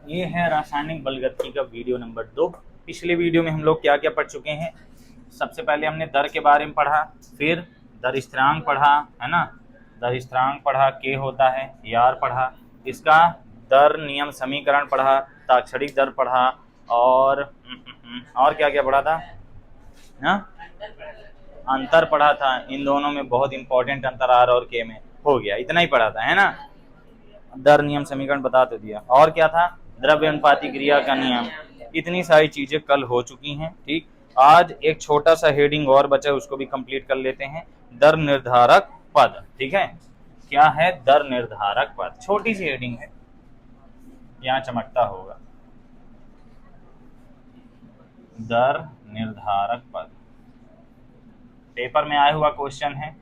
ये है रासायनिक बलगति का वीडियो नंबर 2। पिछले वीडियो में हम लोग क्या क्या पढ़ चुके हैं। सबसे पहले हमने दर के बारे में पढ़ा, फिर दर स्थिरांक पढ़ा, है ना, दर स्थिरांक पढ़ा, के होता है, यार पढ़ा, इसका दर नियम समीकरण पढ़ा, ताक्षणिक दर पढ़ा, और क्या क्या पढ़ा था, हाँ, अंतर पढ़ा था। इन दोनों में बहुत इंपॉर्टेंट अंतर आर और के में हो गया, इतना ही पढ़ा था, है ना। दर नियम समीकरण बता तो दिया, और क्या था, द्रव्य अनुपाती क्रिया का नियम। इतनी सारी चीजें कल हो चुकी हैं। ठीक, आज एक छोटा सा हेडिंग और बचा है, उसको भी कंप्लीट कर लेते हैं। दर निर्धारक पद। ठीक है, क्या है दर निर्धारक पद, छोटी सी हेडिंग है, यहाँ चमकता होगा, दर निर्धारक पद। पेपर में आया हुआ क्वेश्चन है,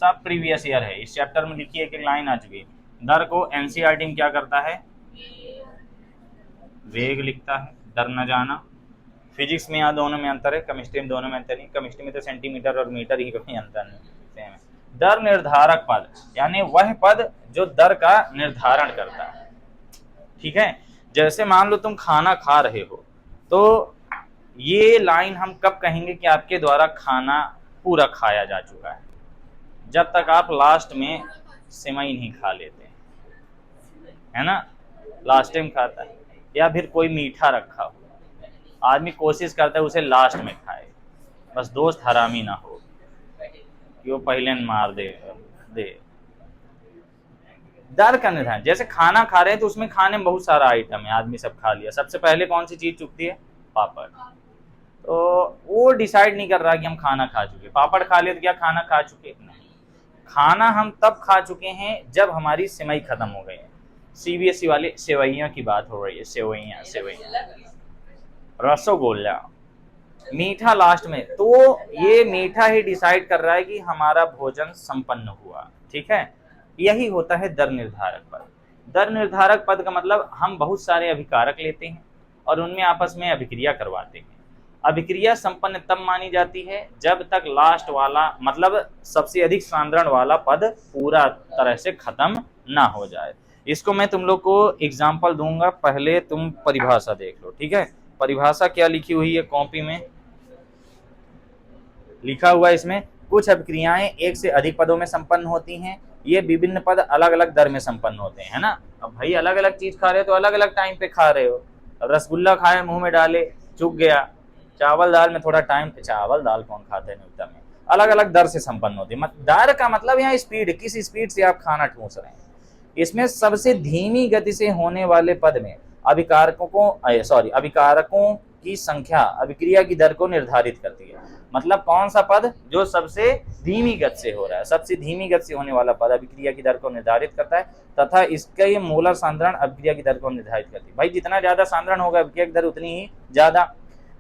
सब प्रीवियस ईयर है। इस चैप्टर में लिखी एक लाइन आ चुकी है। दर को एनसीईआरटी में क्या करता है, वेग लिखता है, दर न जाना। फिजिक्स में यहाँ दोनों में अंतर है, केमिस्ट्री में दोनों में अंतर नहीं। केमिस्ट्री में तो सेंटीमीटर और मीटर ही कोई अंतर नहीं, सेम है। दर निर्धारक पद यानी वह पद जो दर का निर्धारण करता है। ठीक है, जैसे मान लो तुम खाना खा रहे हो, तो ये लाइन हम कब कहेंगे कि आपके द्वारा खाना पूरा खाया जा चुका है, जब तक आप लास्ट में सेवई नहीं खा लेते, है ना। लास्ट टाइम खाता है, या फिर कोई मीठा रखा हो, आदमी कोशिश करता है उसे लास्ट में खाए, बस दोस्त हरामी ना हो कि वो पहले मार दे। दर का निर्धारण, जैसे खाना खा रहे हैं तो उसमें खाने में बहुत सारा आइटम है, आदमी सब खा लिया, सबसे पहले कौन सी चीज चुकती है, पापड़। तो वो डिसाइड नहीं कर रहा कि हम खाना खा चुके, पापड़ खा लिए तो क्या खाना खा चुके, नहीं। खाना हम तब खा चुके हैं जब हमारी सेवई खत्म हो गई है। सीबीएसई वाले सेवइयां की बात हो रही है, सेवइयां, रसोगोल्ला, मीठा लास्ट में। तो ये मीठा ही डिसाइड कर रहा है कि हमारा भोजन संपन्न हुआ। ठीक है, यही होता है दर निर्धारक पद। दर निर्धारक पद का मतलब हम बहुत सारे अभिकारक लेते हैं और उनमें आपस में अभिक्रिया करवाते हैं। अभिक्रिया संपन्न तब मानी जाती है जब तक लास्ट वाला, मतलब सबसे अधिक सांद्रण वाला पद पूरा तरह से खत्म ना हो जाए। इसको मैं तुम लोग को एग्जाम्पल दूंगा, पहले तुम परिभाषा देख लो। ठीक है, परिभाषा क्या लिखी हुई है कॉपी में, लिखा हुआ है इसमें, कुछ अभिक्रियाएं एक से अधिक पदों में संपन्न होती हैं। ये विभिन्न पद अलग अलग दर में संपन्न होते हैं, है ना। अब भाई अलग अलग चीज खा रहे हो तो अलग अलग टाइम पे खा रहे हो। अब रसगुल्ला खाए, मुंह में डाले, चुक गया। चावल दाल में थोड़ा टाइम, चावल दाल कौन खाते हैं न्यूनतम में, अलग अलग दर से संपन्न होती है। दर का मतलब यहाँ स्पीड, किस स्पीड से आप खाना ठूस रहे हैं। इसमें सबसे धीमी गति से होने वाले पद में अभिकारकों की संख्या अभिक्रिया की दर को निर्धारित करती है। मतलब कौन सा पद जो सबसे धीमी गति से हो रहा है, सबसे धीमी गति से होने वाला पद अभिक्रिया की दर को निर्धारित करता है, तथा इसका ये मोलर सांद्रण अभिक्रिया की दर को निर्धारित करती है। भाई जितना ज्यादा सांद्रण होगा अभिक्रिया की दर उतनी ही ज्यादा।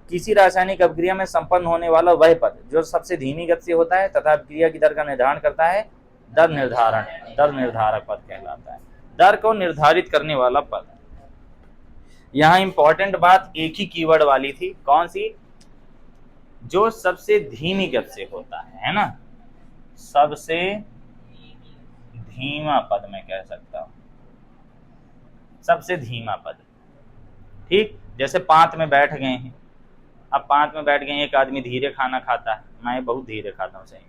किसी रासायनिक अभिक्रिया में संपन्न होने वाला वह पद जो सबसे धीमी गति से होता है तथा अभिक्रिया की दर का निर्धारण करता है, दर निर्धारक पद कहलाता है। दर को निर्धारित करने वाला पद। यहाँ इंपॉर्टेंट बात एक ही कीवर्ड वाली थी, कौन सी, जो सबसे धीमी गति से होता है ना, सबसे धीमा पद मैं कह सकता हूं, सबसे धीमा पद। ठीक, जैसे पांत में बैठ गए हैं, अब पांत में बैठ गए, एक आदमी धीरे खाना खाता है, मैं बहुत धीरे खाता हूँ सही,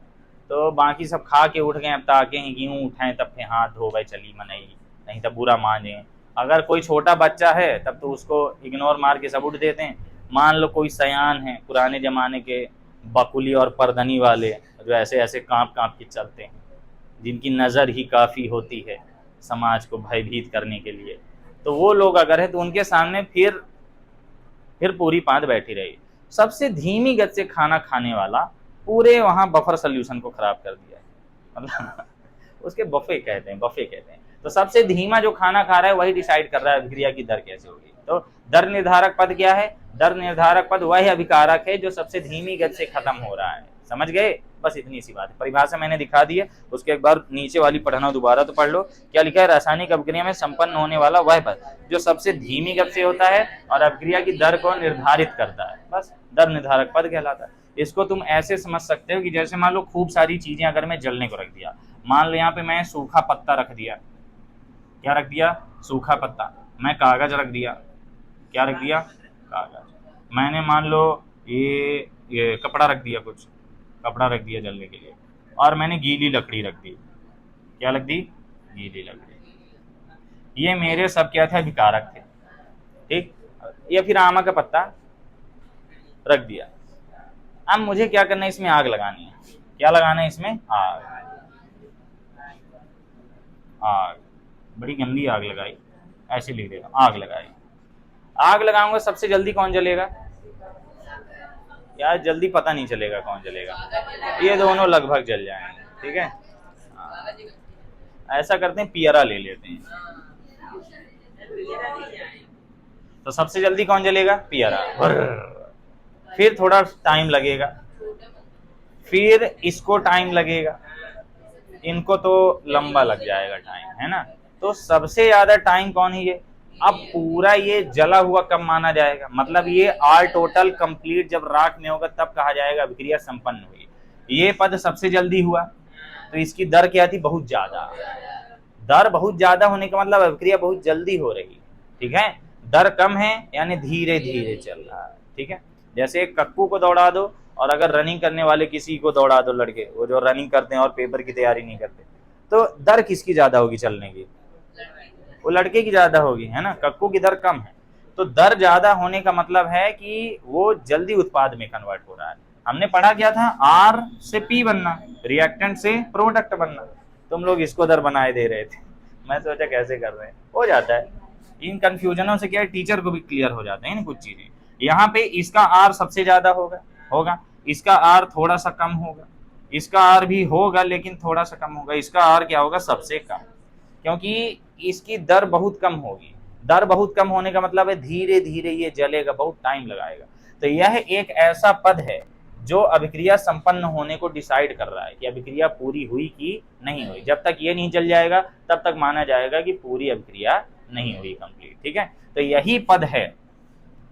तो बाकी सब खा के उठ गए, अब ताके हैं कि यूं उठाएं तब फिर हाथ धोवे चली मनई, नहीं तब बुरा माने। अगर कोई छोटा बच्चा है तब तो उसको इग्नोर मार के सब उठ देते हैं। मान लो कोई सयान है, पुराने जमाने के बकुली और परदनी वाले, जो ऐसे ऐसे कांप कांप के चलते हैं, जिनकी नज़र ही काफ़ी होती है समाज को भयभीत करने के लिए, तो वो लोग अगर है तो उनके सामने फिर पूरी पांत बैठी रही। सबसे धीमी गति से खाना खाने वाला पूरे वहाँ बफर सोल्यूशन को खराब कर दिया है, मतलब उसके बफे कहते हैं। तो सबसे धीमा जो खाना खा रहा है वही डिसाइड कर रहा है अभिक्रिया की दर कैसे होगी। तो दर निर्धारक पद क्या है, दर निर्धारक पद वह अभिकारक है जो सबसे धीमी गति से खत्म हो रहा है। समझ गए, बस इतनी सी बात है। परिभाषा मैंने दिखा दी है, उसके एक बार नीचे वाली पढ़ना दोबारा तो पढ़ लो। क्या लिखा है, रासायनिक अभिक्रिया में संपन्न होने वाला वह पद जो सबसे धीमी गति से होता है और अभिक्रिया की दर को निर्धारित करता है, बस दर निर्धारक पद कहलाता है। इसको तुम ऐसे समझ सकते हो कि जैसे मान लो खूब सारी चीजें अगर मैं जलने को रख दिया, मान लो यहाँ पे मैं सूखा पत्ता रख दिया, क्या रख दिया, सूखा पत्ता, मैं कागज रख दिया, क्या रख दिया, कागज। मैंने मान लो ये कपड़ा रख दिया, कुछ कपड़ा रख दिया जलने के लिए, और मैंने गीली लकड़ी रख दी, क्या रख दी, गीली लकड़ी। ये मेरे सब क्या थे, अभिकारक थे, ठीक। या फिर आमा का पत्ता रख दिया। अब मुझे क्या करना है, इसमें आग लगानी है। क्या लगाना है इसमें, आग। आग, बड़ी गंदी आग लगाई, ऐसे लिख देगा, आग लगाई। आग लगाऊंगा, सबसे जल्दी कौन जलेगा यार, जल्दी पता नहीं चलेगा कौन जलेगा, ये दोनों लगभग जल जाएंगे, ठीक है। ऐसा करते हैं, पियरा ले लेते हैं, तो सबसे जल्दी कौन जलेगा, पियरा। फिर थोड़ा टाइम लगेगा, फिर इसको टाइम लगेगा, इनको तो लंबा लग जाएगा टाइम, है ना। तो सबसे ज्यादा टाइम कौन है, ये। अब पूरा ये जला हुआ कब माना जाएगा, मतलब ये आर टोटल कंप्लीट जब राख में होगा तब कहा जाएगा अभिक्रिया संपन्न हुई। ये पद सबसे जल्दी हुआ, तो इसकी दर क्या थी, बहुत ज्यादा। दर बहुत ज्यादा होने का मतलब अभिक्रिया बहुत जल्दी हो रही, ठीक है। दर कम है यानी धीरे धीरे चल रहा है, ठीक है। जैसे एक कक्कू को दौड़ा दो और अगर रनिंग करने वाले किसी को दौड़ा दो, लड़के वो जो रनिंग करते हैं और पेपर की तैयारी नहीं करते, तो दर किसकी ज्यादा होगी चलने की, वो लड़के की ज्यादा होगी, है ना। कक्कू की दर कम है, तो दर ज्यादा होने का मतलब है कि वो जल्दी उत्पाद में कन्वर्ट हो रहा है। हमने पढ़ा क्या था, आर से पी बनना, रिएक्टेंट से प्रोडक्ट बनना, तुम लोग इसको दर बनाए दे रहे थे, मैं सोचा कैसे कर रहे हैं, हो जाता है। इन कंफ्यूजनों से क्या है, टीचर को भी क्लियर हो जाते हैं ना कुछ चीजें। यहाँ पे इसका आर सबसे ज्यादा होगा, इसका आर थोड़ा सा कम होगा, इसका आर भी होगा लेकिन थोड़ा सा कम होगा, इसका आर क्या होगा, सबसे कम, क्योंकि इसकी दर बहुत कम होगी। दर बहुत कम होने का मतलब है धीरे धीरे ये जलेगा, बहुत टाइम लगाएगा। तो यह एक ऐसा पद है जो अभिक्रिया संपन्न होने को डिसाइड कर रहा है कि अभिक्रिया पूरी हुई कि नहीं हुई। जब तक ये नहीं जल जाएगा तब तक माना जाएगा कि पूरी अभिक्रिया नहीं हुई कंप्लीट, ठीक है। तो यही पद है,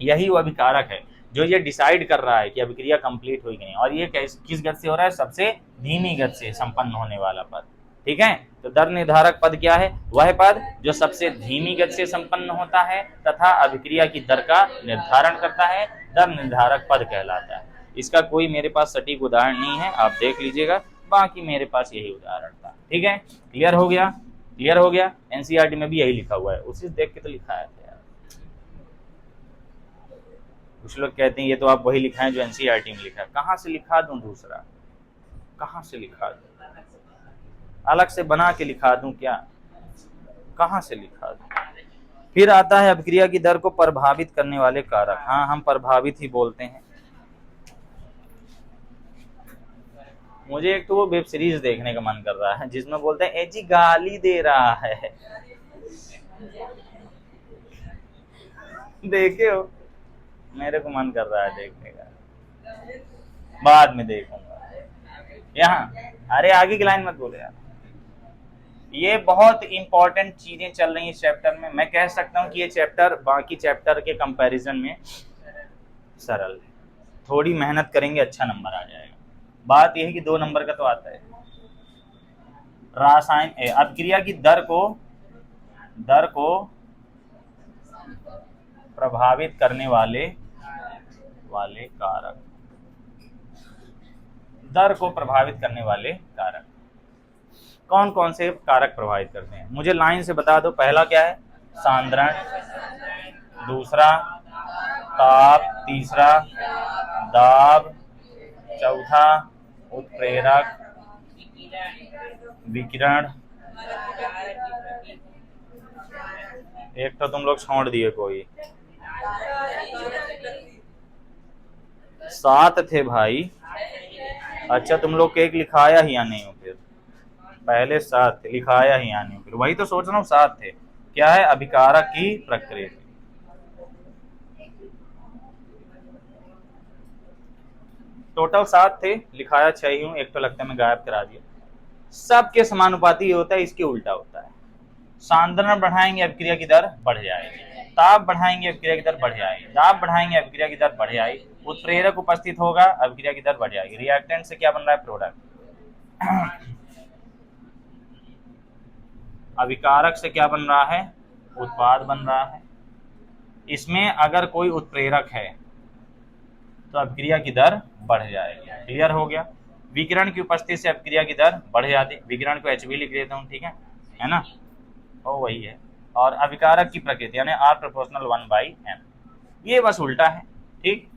यही वो अभिकारक है जो ये डिसाइड कर रहा है कि अभिक्रिया कंप्लीट हुई कि नहीं। और ये किस गति से हो रहा है, सबसे धीमी गति से संपन्न होने वाला पद, ठीक है। तो दर निर्धारक पद क्या है, वह पद जो सबसे धीमी गति से संपन्न होता है तथा अभिक्रिया की दर का निर्धारण करता है, दर निर्धारक पद कहलाता है। इसका कोई मेरे पास सटीक उदाहरण नहीं है, आप देख लीजिएगा, बाकी मेरे पास यही उदाहरण था, ठीक है। क्लियर हो गया, क्लियर हो गया। एनसीईआरटी में भी यही लिखा हुआ है, उसी देख के तो लिखा है यार। कुछ लोग कहते हैं ये तो आप वही लिखा है जो एनसीईआरटी में लिखा है, कहाँ से लिखा दूं दूसरा, कहाँ से लिखा दूं, अलग से बना के लिखा दूं क्या, कहाँ से लिखा दूं। फिर आता है अभिक्रिया की दर को प्रभावित करने वाले कारक। हाँ, हम प्रभावित ही बोलते हैं। मुझे एक तो वो वेब सीरीज देखने का मन कर रहा है जिसमें बोलते हैं ए जी गाली दे रहा है, देखे हो, मेरे को मन कर रहा है देखने का, बाद में देखूंगा। यहाँ अरे आगे की लाइन मत बोले यार। ये बहुत इंपॉर्टेंट चीजें चल रही हैं इस चैप्टर में। मैं कह सकता हूँ कि ये चैप्टर बाकी चैप्टर के कंपैरिजन में सरल है। थोड़ी मेहनत करेंगे अच्छा नंबर आ जाएगा। बात यह है कि 2 नंबर का तो आता है। रासायन अभिक्रिया की दर को प्रभावित करने वाले कारक, दर को प्रभावित करने वाले कारक कौन कौन से कारक प्रभावित करते हैं, मुझे लाइन से बता दो। पहला क्या है, सांद्रण, दूसरा ताप, तीसरा दाब, चौथा उत्प्रेरक, विकिरण, एक तो तुम लोग छोड़ दिए कोई, 7 थे भाई। अच्छा तुम लोग केक लिखाया ही या नहीं हो, फिर पहले 7 थे, लिखाया ही या नहीं हो, फिर वही तो सोच रहा हूँ 7 थे। क्या है, अभिकारक की प्रकृति। टोटल 7 थे, लिखाया 6 ही हूँ, एक तो लगता है मैं गायब करा दिया। सबके समानुपाती होता है, इसके उल्टा होता है। सांद्रण बढ़ाएंगे अभिक्रिया की दर बढ़ जाएगी, ताप बढ़ाएंगे अभिक्रिया की दर बढ़ जाएगी, दाब बढ़ाएंगे अभिक्रिया की दर बढ़ जाएगी, उत्प्रेरक उपस्थित होगा अभिक्रिया की दर बढ़ जाएगी। रिएक्टेंट से क्या बन रहा है, प्रोडक्ट। अभिकारक से क्या बन रहा है, उत्पाद बन रहा है। इसमें अगर कोई उत्प्रेरक है तो अभिक्रिया की दर बढ़ जाएगी। क्लियर हो गया। विकिरण की उपस्थिति से अभिक्रिया की दर बढ़ जाती है। विकिरण को HB लिख देता हूँ, ठीक है ना, वो वही है। और अभिकारक की प्रकृति यानी R प्रोपोर्शनल 1/m, ये बस उल्टा है। ठीक,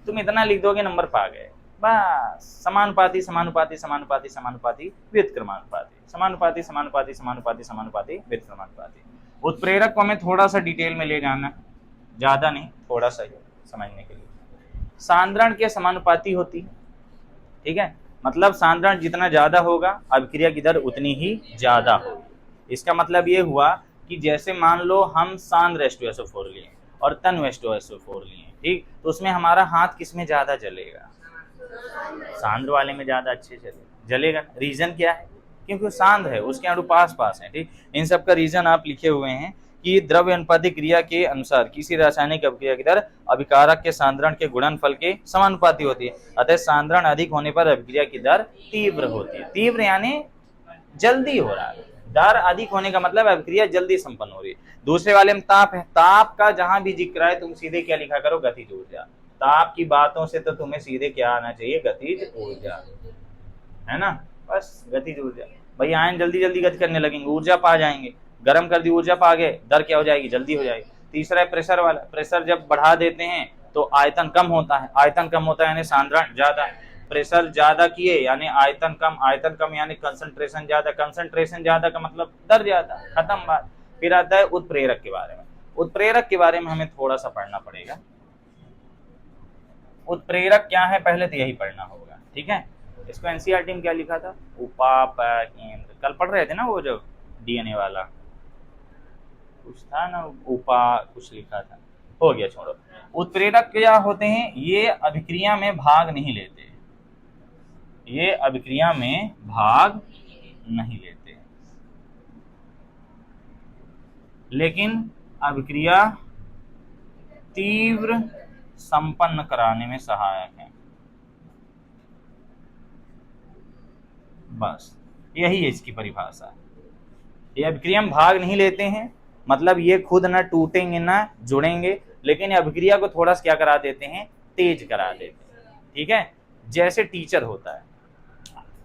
तुम इतना लिख दोगे नंबर पा गए बस। समानुपाती समानुपाती समानुपाती समानुपाती व्युत्क्रमानुपाती, समानुपाती समानुपाती समानुपाती समानुपाती व्युत्क्रमानुपाती। उत्प्रेरक को हमें थोड़ा सा डिटेल में ले जाना, ज्यादा नहीं, थोड़ा सा ही समझने के लिए। सांद्रण के समानुपाती होती है, ठीक है, मतलब सांद्रण जितना ज्यादा होगा अभिक्रिया की दर उतनी ही ज्यादा होगी। इसका मतलब ये हुआ कि जैसे मान लो हम सांद्र H2SO4 लिए और तन्व H2SO4 लिए, ठीक, तो उसमें हमारा हाथ किस में ज्यादा जलेगा? सांद्र वाले में ज्यादा अच्छे जलेगा। रीजन क्या है? क्योंकि सांद्र है, उसके अणु पास पास है। ठीक, इन सब का रीजन आप लिखे हुए हैं कि द्रव्य अनुपातिक क्रिया के अनुसार किसी रासायनिक अभिक्रिया की दर अभिकारक के सांद्रण के गुणनफल के समानुपाती होती है। अतः सांद्रण अधिक होने पर अभिक्रिया की दर तीव्र होती है। तीव्र यानी जल्दी हो रहा है। दर अधिक होने का मतलब अभिक्रिया जल्दी संपन्न हो रही है। दूसरे वाले में ताप है, ताप का जहां भी जिक्र है तुम सीधे क्या लिखा करो? गतिज ऊर्जा। ताप की बातों से तो तुम्हें सीधे क्या आना चाहिए? गतिज ऊर्जा, है ना, बस गतिज ऊर्जा। भाई आयन जल्दी जल्दी गति करने लगेंगे, ऊर्जा पा जाएंगे, गर्म कर दी ऊर्जा पा गए, दर क्या हो जाएगी? जल्दी हो जाएगी। तीसरा है प्रेशर वाला। प्रेशर जब बढ़ा देते हैं तो आयतन कम होता है, आयतन कम होता है यानी सांद्रण ज्यादा। प्रेशर ज्यादा किए यानी आयतन कम, आयतन कम यानी कंसंट्रेशन ज्यादा, कंसंट्रेशन ज्यादा का मतलब दर ज्यादा। खत्म बात। फिर आता है उत्प्रेरक के बारे में। उत्प्रेरक के बारे में हमें थोड़ा सा पढ़ना पड़ेगा। उत्प्रेरक क्या है पहले तो यही पढ़ना होगा, ठीक है। इसको एनसीईआरटी में क्या लिखा था? उपापकेंद्र। कल पढ़ रहे थे ना वो जो डीएनए वाला कुछ था ना, उपा कुछ लिखा था, हो गया, छोड़ो। उत्प्रेरक क्या होते हैं? ये अभिक्रिया में भाग नहीं लेते, ये अभिक्रिया में भाग नहीं लेते, लेकिन अभिक्रिया तीव्र संपन्न कराने में सहायक है। बस यही है इसकी परिभाषा। ये अभिक्रिया में भाग नहीं लेते हैं मतलब ये खुद ना टूटेंगे ना जुड़ेंगे, लेकिन अभिक्रिया को थोड़ा सा क्या करा देते हैं? तेज करा देते हैं, ठीक है। जैसे टीचर होता है,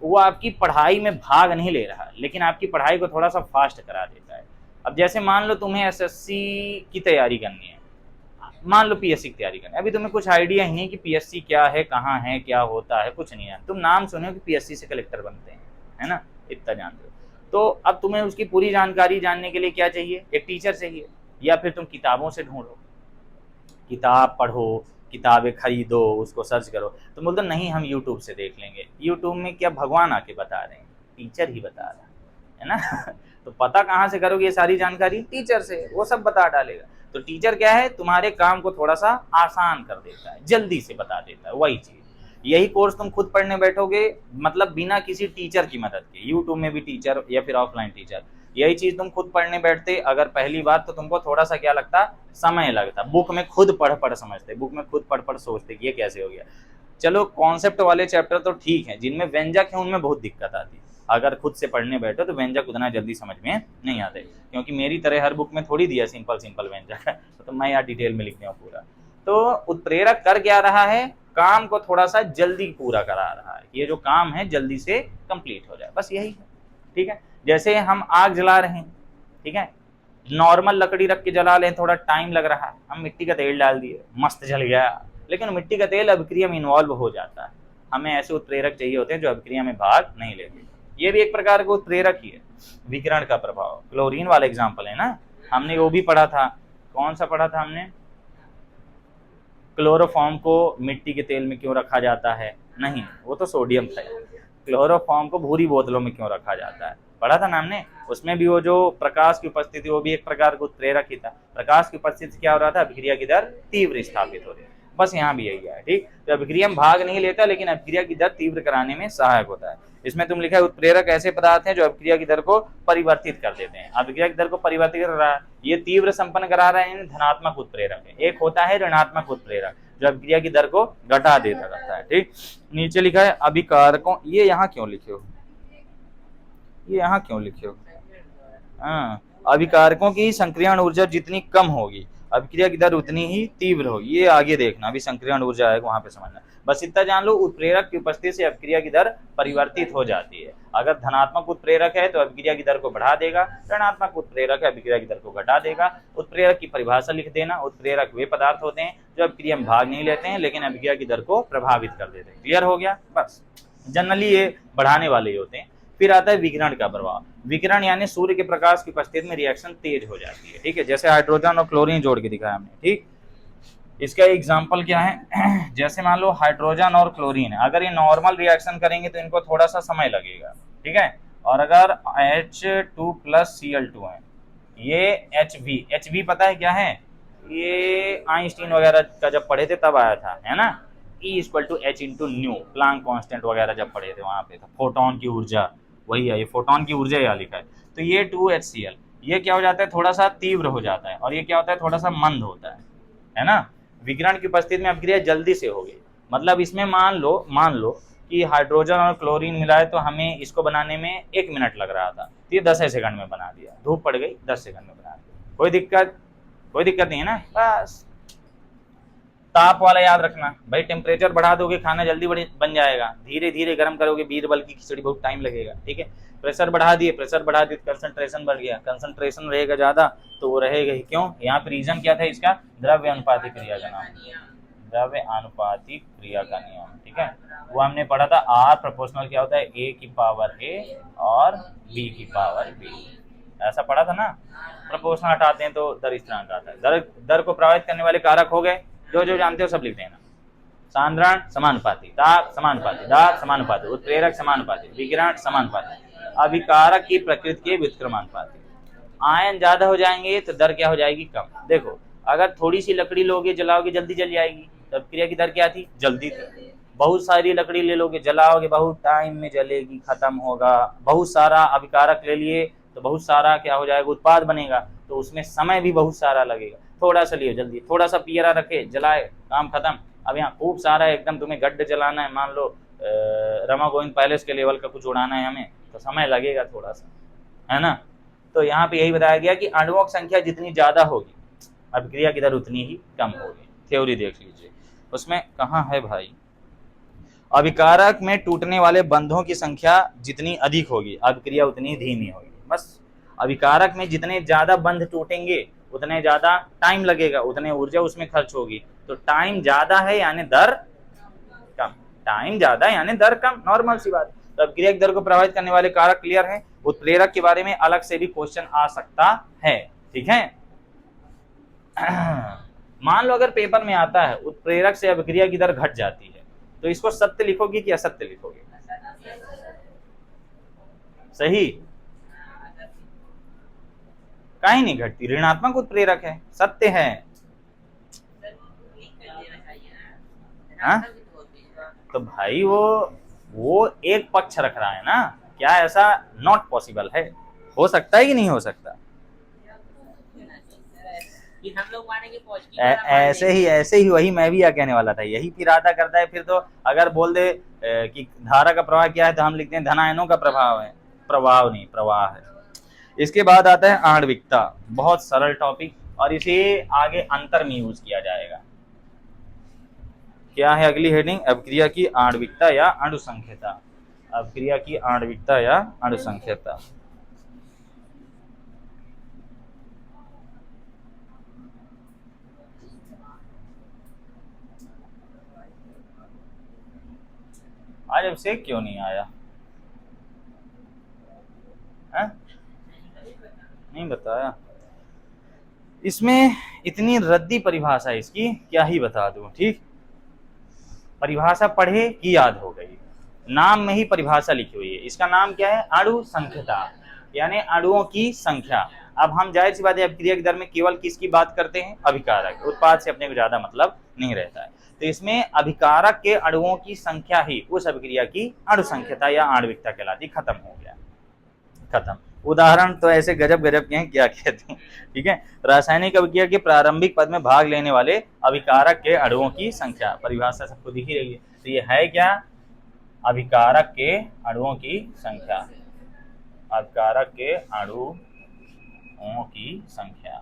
वो आपकी पढ़ाई में भाग नहीं ले रहा, लेकिन आपकी पढ़ाई को थोड़ा सा फास्ट करा देता है। अब जैसे मान लो तुम्हें एसएससी की तैयारी करनी है, मान लो पीएससी की तैयारी करनी है, अभी तुम्हें कुछ आइडिया ही नहीं कि पीएससी क्या है, कहाँ है, क्या होता है, कुछ नहीं है। तुम नाम सुनो कि पीएससी से कलेक्टर बनते हैं, है ना, इतना जानते हो। तो अब तुम्हें उसकी पूरी जानकारी जानने के लिए क्या चाहिए? एक टीचर चाहिए, या फिर तुम किताबों से ढूंढो, किताब पढ़ो, किताबें खरीदो, उसको सर्च करो। तो बोलते नहीं हम यूट्यूब से देख लेंगे। यूट्यूब में क्या भगवान आके बता रहे हैं? टीचर ही बता रहा है ना। तो पता कहाँ से करोगे ये सारी जानकारी? टीचर से, वो सब बता डालेगा। तो टीचर क्या है? तुम्हारे काम को थोड़ा सा आसान कर देता है, जल्दी से बता देता है, वही चीज। यही कोर्स तुम खुद पढ़ने बैठोगे मतलब बिना किसी टीचर की मदद के, यूट्यूब में भी टीचर या फिर ऑफलाइन टीचर, यही चीज तुम खुद पढ़ने बैठते अगर पहली बार, तो तुमको थोड़ा सा क्या लगता? समय लगता। बुक में खुद पढ़ पढ़ समझते, बुक में खुद पढ़ पढ़ सोचते कि ये कैसे हो गया। चलो कॉन्सेप्ट वाले चैप्टर तो ठीक है, जिनमें व्यंजक है उनमें बहुत दिक्कत आती है। अगर खुद से पढ़ने बैठो तो व्यंजक उतना जल्दी समझ में नहीं आते, क्योंकि मेरी तरह हर बुक में थोड़ी दिया सिंपल सिंपल व्यंजक है, तो मैं यहाँ डिटेल में लिखने हूँ पूरा। तो उत्प्रेरक कर क्या रहा है? काम को थोड़ा सा जल्दी पूरा करा रहा है, ये जो काम है जल्दी से कंप्लीट हो जाए, बस यही है, ठीक है। जैसे हम आग जला रहे हैं, ठीक है, नॉर्मल लकड़ी रख के जला लें थोड़ा टाइम लग रहा है, हम मिट्टी का तेल डाल दिए मस्त जल गया, लेकिन मिट्टी का तेल अभिक्रिया में इन्वॉल्व हो जाता है। हमें ऐसे उत्प्रेरक चाहिए होते हैं जो अभिक्रिया में भाग नहीं लेते। ये भी एक प्रकार का उत्प्रेरक ही है। विकिरण का प्रभाव, क्लोरीन वाला एग्जाम्पल है ना, हमने वो भी पढ़ा था। कौन सा पढ़ा था हमने? क्लोरोफॉर्म को मिट्टी के तेल में क्यों रखा जाता है? नहीं, वो तो सोडियम था। क्लोरोफॉर्म को भूरी बोतलों में क्यों रखा जाता है? पढ़ा था ना हमने। उसमें भी वो जो प्रकाश की उपस्थिति, वो भी एक प्रकार का उत्प्रेरक ही था। प्रकाश की उपस्थिति क्या हो रहा था? अभिक्रिया की दर तीव्र स्थापित हो रही है। बस यहाँ भी यही है, ठीक। तो अभिक्रिया में भाग नहीं लेता, लेकिन अभिक्रिया की दर तीव्र कराने में सहायक होता है। इसमें तुम लिखा है उत्प्रेरक ऐसे पदार्थ हैं जो अभिक्रिया की दर को परिवर्तित कर देते हैं। अभिक्रिया की दर को परिवर्तित कर रहा है, ये तीव्र संपन्न करा रहे हैं, धनात्मक उत्प्रेरक है। एक होता है ऋणात्मक उत्प्रेरक जो अभिक्रिया की दर को घटा देता रहता है, ठीक। नीचे लिखा है अभिकारकों, ये यहाँ क्यों लिखे हो? ये यहाँ क्यों लिखे हो? हाँ, अभिकारकों की संक्रियण ऊर्जा जितनी कम होगी अभिक्रिया की दर उतनी ही तीव्र होगी। ये आगे देखना, अभी संक्रियण ऊर्जा है वहां पे समझना। बस इतना जान लो, उत्प्रेरक की उपस्थिति से अभिक्रिया की दर परिवर्तित हो जाती है। अगर धनात्मक उत्प्रेरक है तो अभिक्रिया की दर को बढ़ा देगा, ऋणात्मक उत्प्रेरक है अभिक्रिया की दर को घटा देगा। उत्प्रेरक की परिभाषा लिख देना, उत्प्रेरक वे पदार्थ होते हैं जो अभिक्रिया में भाग नहीं लेते हैं लेकिन अभिक्रिया की दर को प्रभावित कर देते हैं। क्लियर हो गया? बस जनरली ये बढ़ाने वाले ही होते हैं। फिर आता है विकिरण का प्रभाव। विकिरण यानी सूर्य के प्रकाश की उपस्थिति में रिएक्शन तेज हो जाती है, ठीक है। जैसे हाइड्रोजन और क्लोरीन जोड़ के दिखाया हमने, ठीक। इसका एग्जांपल क्या है, जैसे मान लो हाइड्रोजन और क्लोरीन है, अगर ये नॉर्मल रिएक्शन करेंगे तो इनको थोड़ा सा समय लगेगा, ठीक है। और अगर H2+Cl2 है, ये HV पता है क्या है, ये आइंस्टीन वगैरह का जब पढ़े थे तब आया था, है ना। E=H/ν, प्लांक कांस्टेंट वगैरह जब पढ़े थे वहां पे था। फोटोन की ऊर्जा वही है, ये फोटोन की ऊर्जा यहाँ लिखा है। तो ये 2HCl ये क्या हो जाता है, थोड़ा सा तीव्र हो जाता है, और ये क्या होता है, थोड़ा सा मंद होता है ना। विकिरण की उपस्थिति में अभिक्रिया जल्दी से होगी। मतलब इसमें मान लो कि हाइड्रोजन और क्लोरीन मिलाए तो हमें इसको बनाने में 1 मिनट लग रहा था, तो ये 10 सेकंड में बना दिया। धूप पड़ गई 10 सेकंड में बना दिया, कोई दिक्कत नहीं है ना। बस ताप वाला याद रखना भाई, टेम्परेचर बढ़ा दोगे खाना जल्दी बन जाएगा, धीरे धीरे गर्म करोगे बीरबल की खिचड़ी बहुत टाइम लगेगा, ठीक है। प्रेशर बढ़ा दिए कंसंट्रेशन बढ़ गया, कंसंट्रेशन रहेगा ज्यादा तो वो रहेगा ही। क्यों? यहाँ पे रीजन क्या था इसका, द्रव्य अनुपातिक क्रिया का नाम, द्रव्य अनुपातिक क्रिया का नियम, ठीक है। वो हमने पढ़ा था, R प्रोपोर्शनल क्या होता है, A की पावर A और B की पावर B, ऐसा पढ़ा था ना। प्रोपोर्शनल हटाते हैं तो दर इस तरह का आता है। दर को प्रभावित करने वाले कारक हो गए, जो जानते हो सब लिख देना। सांद्रण समानुपाती, ताप समानुपाती, दाब समानुपाती, उत्प्रेरक समानुपाती, विकिरण समानुपाती, अभिकारक की प्रकृति के व्युत्क्रमानुपाती। आयन ज्यादा हो जाएंगे तो दर क्या हो जाएगी, कम। देखो अगर थोड़ी सी लकड़ी लोगे जलाओगे जल्दी जल जाएगी, तब क्रिया की दर क्या थी, जल्दी थी। बहुत सारी लकड़ी ले लोगे जलाओगे बहुत टाइम में जलेगी, खत्म होगा। बहुत सारा अभिकारक ले लिए तो बहुत सारा क्या हो जाएगा, उत्पाद बनेगा, तो उसमें समय भी बहुत सारा लगेगा। थोड़ा सा लिए जल्दी, थोड़ा सा पियरा रखे जलाए, काम खत्म। अब यहाँ खूब सारा एकदम तुम्हें गड्ढ जलाना है, मान लो रमा गोविंद पैलेस के लेवल का कुछ उड़ाना है हमें, तो समय लगेगा थोड़ा सा, है ना। तो यहाँ पे यही बताया गया कि अणुओं की संख्या जितनी ज्यादा होगी अभिक्रिया की दर उतनी ही कम होगी। थ्योरी देख लीजिए, उसमें कहाँ है भाई, अभिकारक में टूटने वाले बंधों की संख्या जितनी अधिक होगी अभिक्रिया उतनी धीमी होगी। बस अभिकारक में जितने ज्यादा बंध टूटेंगे उतने ज्यादा टाइम लगेगा, उतने ऊर्जा उसमें खर्च होगी। तो टाइम ज्यादा है यानी दर कम, टाइम ज्यादा है यानी दर कम, नॉर्मल सी बात। तो अभिक्रिया की दर को प्रभावित करने वाले कारक क्लियर है। उत्प्रेरक के बारे में अलग से भी क्वेश्चन आ सकता है, ठीक है। मान लो अगर पेपर में आता है उत्प्रेरक से अभिक्रिया की दर घट जाती है, तो इसको सत्य लिखोगे कि असत्य लिखोगे, सही। कहीं नहीं घटती, ऋणात्मक उत्प्रेरक है, सत्य है। हाँ? तो भाई वो एक पक्ष रख रहा है ना, क्या ऐसा नॉट पॉसिबल है, हो सकता है कि नहीं हो सकता। हम लोग मानेंगे ऐसे ही वही मैं भी क्या कहने वाला था, यही फिर आधा करता है। फिर तो अगर बोल दे कि धारा का प्रवाह क्या है तो हम लिखते हैं धनायनों का प्रभाव है, प्रभाव नहीं प्रवाह है। इसके बाद आता है आणविकता, बहुत सरल टॉपिक, और इसे आगे अंतर में यूज किया जाएगा। क्या है अगली हेडिंग, अभिक्रिया की आणविकता या अणुसंख्यता। अभिक्रिया की आणविकता या अणुसंख्यता। आज अब से क्यों नहीं आया है? नहीं बताया, इसमें इतनी रद्दी परिभाषा है इसकी, क्या ही बता दूं, ठीक। परिभाषा पढ़े कि याद हो गई, नाम में ही परिभाषा लिखी हुई है। इसका नाम क्या है, अणु संख्यता, यानी अणुओं की संख्या। अब हम जाहिर सी बात है अभिक्रिया की दर में केवल किसकी बात करते हैं, अभिकारक, उत्पाद से अपने को ज्यादा मतलब नहीं रहता है। तो इसमें अभिकारक के अणुओं की संख्या ही उस अभिक्रिया की अणु संख्यता या आणविकता कहलाती। खत्म हो गया, खत्म। उदाहरण तो ऐसे गजब के हैं, क्या कहते हैं, ठीक है। रासायनिक अभिक्रिया के प्रारंभिक पद में भाग लेने वाले अभिकारक के अणुओं की संख्या, परिभाषा सबको दिख ही रही है। तो ये है क्या, अभिकारक के अणुओं की संख्या, अभिकारक के अणु अणुओं की संख्या।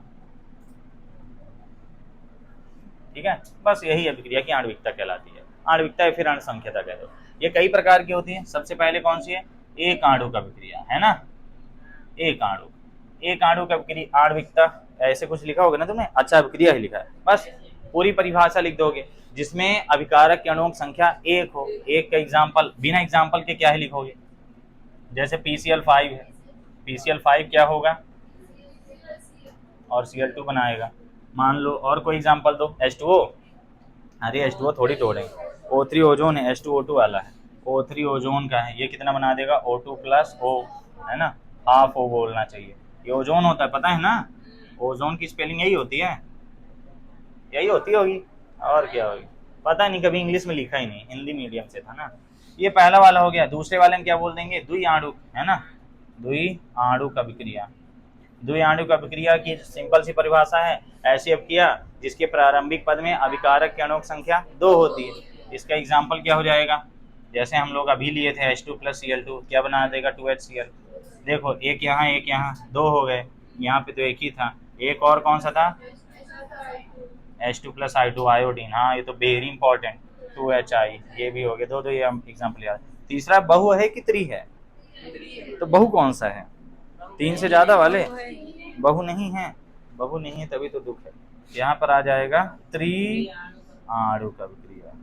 ठीक है, बस यही अभिक्रिया की आणविकता कहलाती है। आणविकता या फिर अणुसंख्यता कह दो। ये कई प्रकार की होती है। सबसे पहले कौन सी है? एक आणुक अभिक्रिया, है ना, एक आणुक। एक आणुक अभिक्रिया आणविकता ऐसे कुछ लिखा होगा ना तुमने, अच्छा अभिक्रिया ही लिखा है, बस पूरी परिभाषा लिख दोगे जिसमें अभिकारक के अणुओं की संख्या एक हो। एक का एग्जाम्पल, बिना एग्जाम्पल के क्या ही लिखोगे, जैसे PCl5 है, PCl5 क्या होगा और Cl2 बनाएगा, मान लो। और कोई एग्जाम्पल दो, H2O, अरे H2O थोड़ी तोड़ेंगे, O3 ओजोन है, H2O2 वाला है, O3 ओजोन का है, ये कितना बना देगा O2 प्लस O, है ना, हाफ O बोलना चाहिए, ये ओजोन होता है, पता है ना, ओजोन की स्पेलिंग यही होती है, यही होती होगी, और क्या होगी पता नहीं, कभी इंग्लिश में लिखा ही नहीं, हिंदी मीडियम से था ना। ये पहला वाला हो गया। दूसरे वाले में क्या बोल देंगे? द्विआणुक, है ना, द्विआणुक अभिक्रिया। द्विआणुक अभिक्रिया की सिंपल सी परिभाषा है, ऐसी अभिक्रिया जिसके प्रारंभिक पद में अभिकारक के अणुओं की संख्या 2 होती है। इसका एग्जाम्पल क्या हो जाएगा, जैसे हम लोग अभी लिए थे H2 प्लस Cl2, क्या बना देगा 2HCl। देखो एक यहाँ 2 हो गए, यहाँ पे तो एक ही था, एक और कौन सा था H2 प्लस I2 आयोडीन, हाँ ये तो वेरी इंपॉर्टेंट, 2HI, ये भी हो गए, दो ये एग्जाम्पल याद। तीसरा बहु है कि त्रि है, तो बहु कौन सा है? 3 से ज्यादा वाले बहु नहीं है, बहु नहीं है तभी तो दुख है। यहाँ पर आ जाएगा त्रिआणुक अभिक्रिया।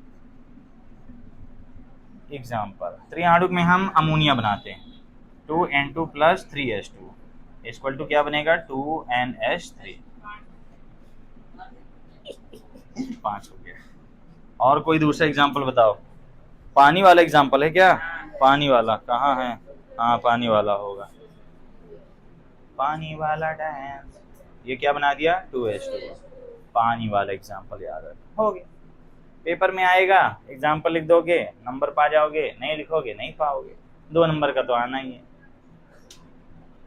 एग्जाम्पल, त्रिआणुक में हम अमोनिया बनाते हैं, 2N2 plus 3H2 equal to क्या बनेगा 2NH3, 5 हो गया। और कोई दूसरा एग्जाम्पल बताओ, पानी वाला एग्जाम्पल है क्या? पानी वाला कहाँ है? हाँ पानी वाला होगा, पानी वाला डांस, ये क्या बना दिया 2H2, पानी वाला एग्जाम्पल याद रखो, हो गया। पेपर में आएगा, एग्जाम्पल लिख दोगे, नंबर पा जाओगे, नहीं लिखोगे नहीं पाओगे। 2 नंबर का तो आना ही है,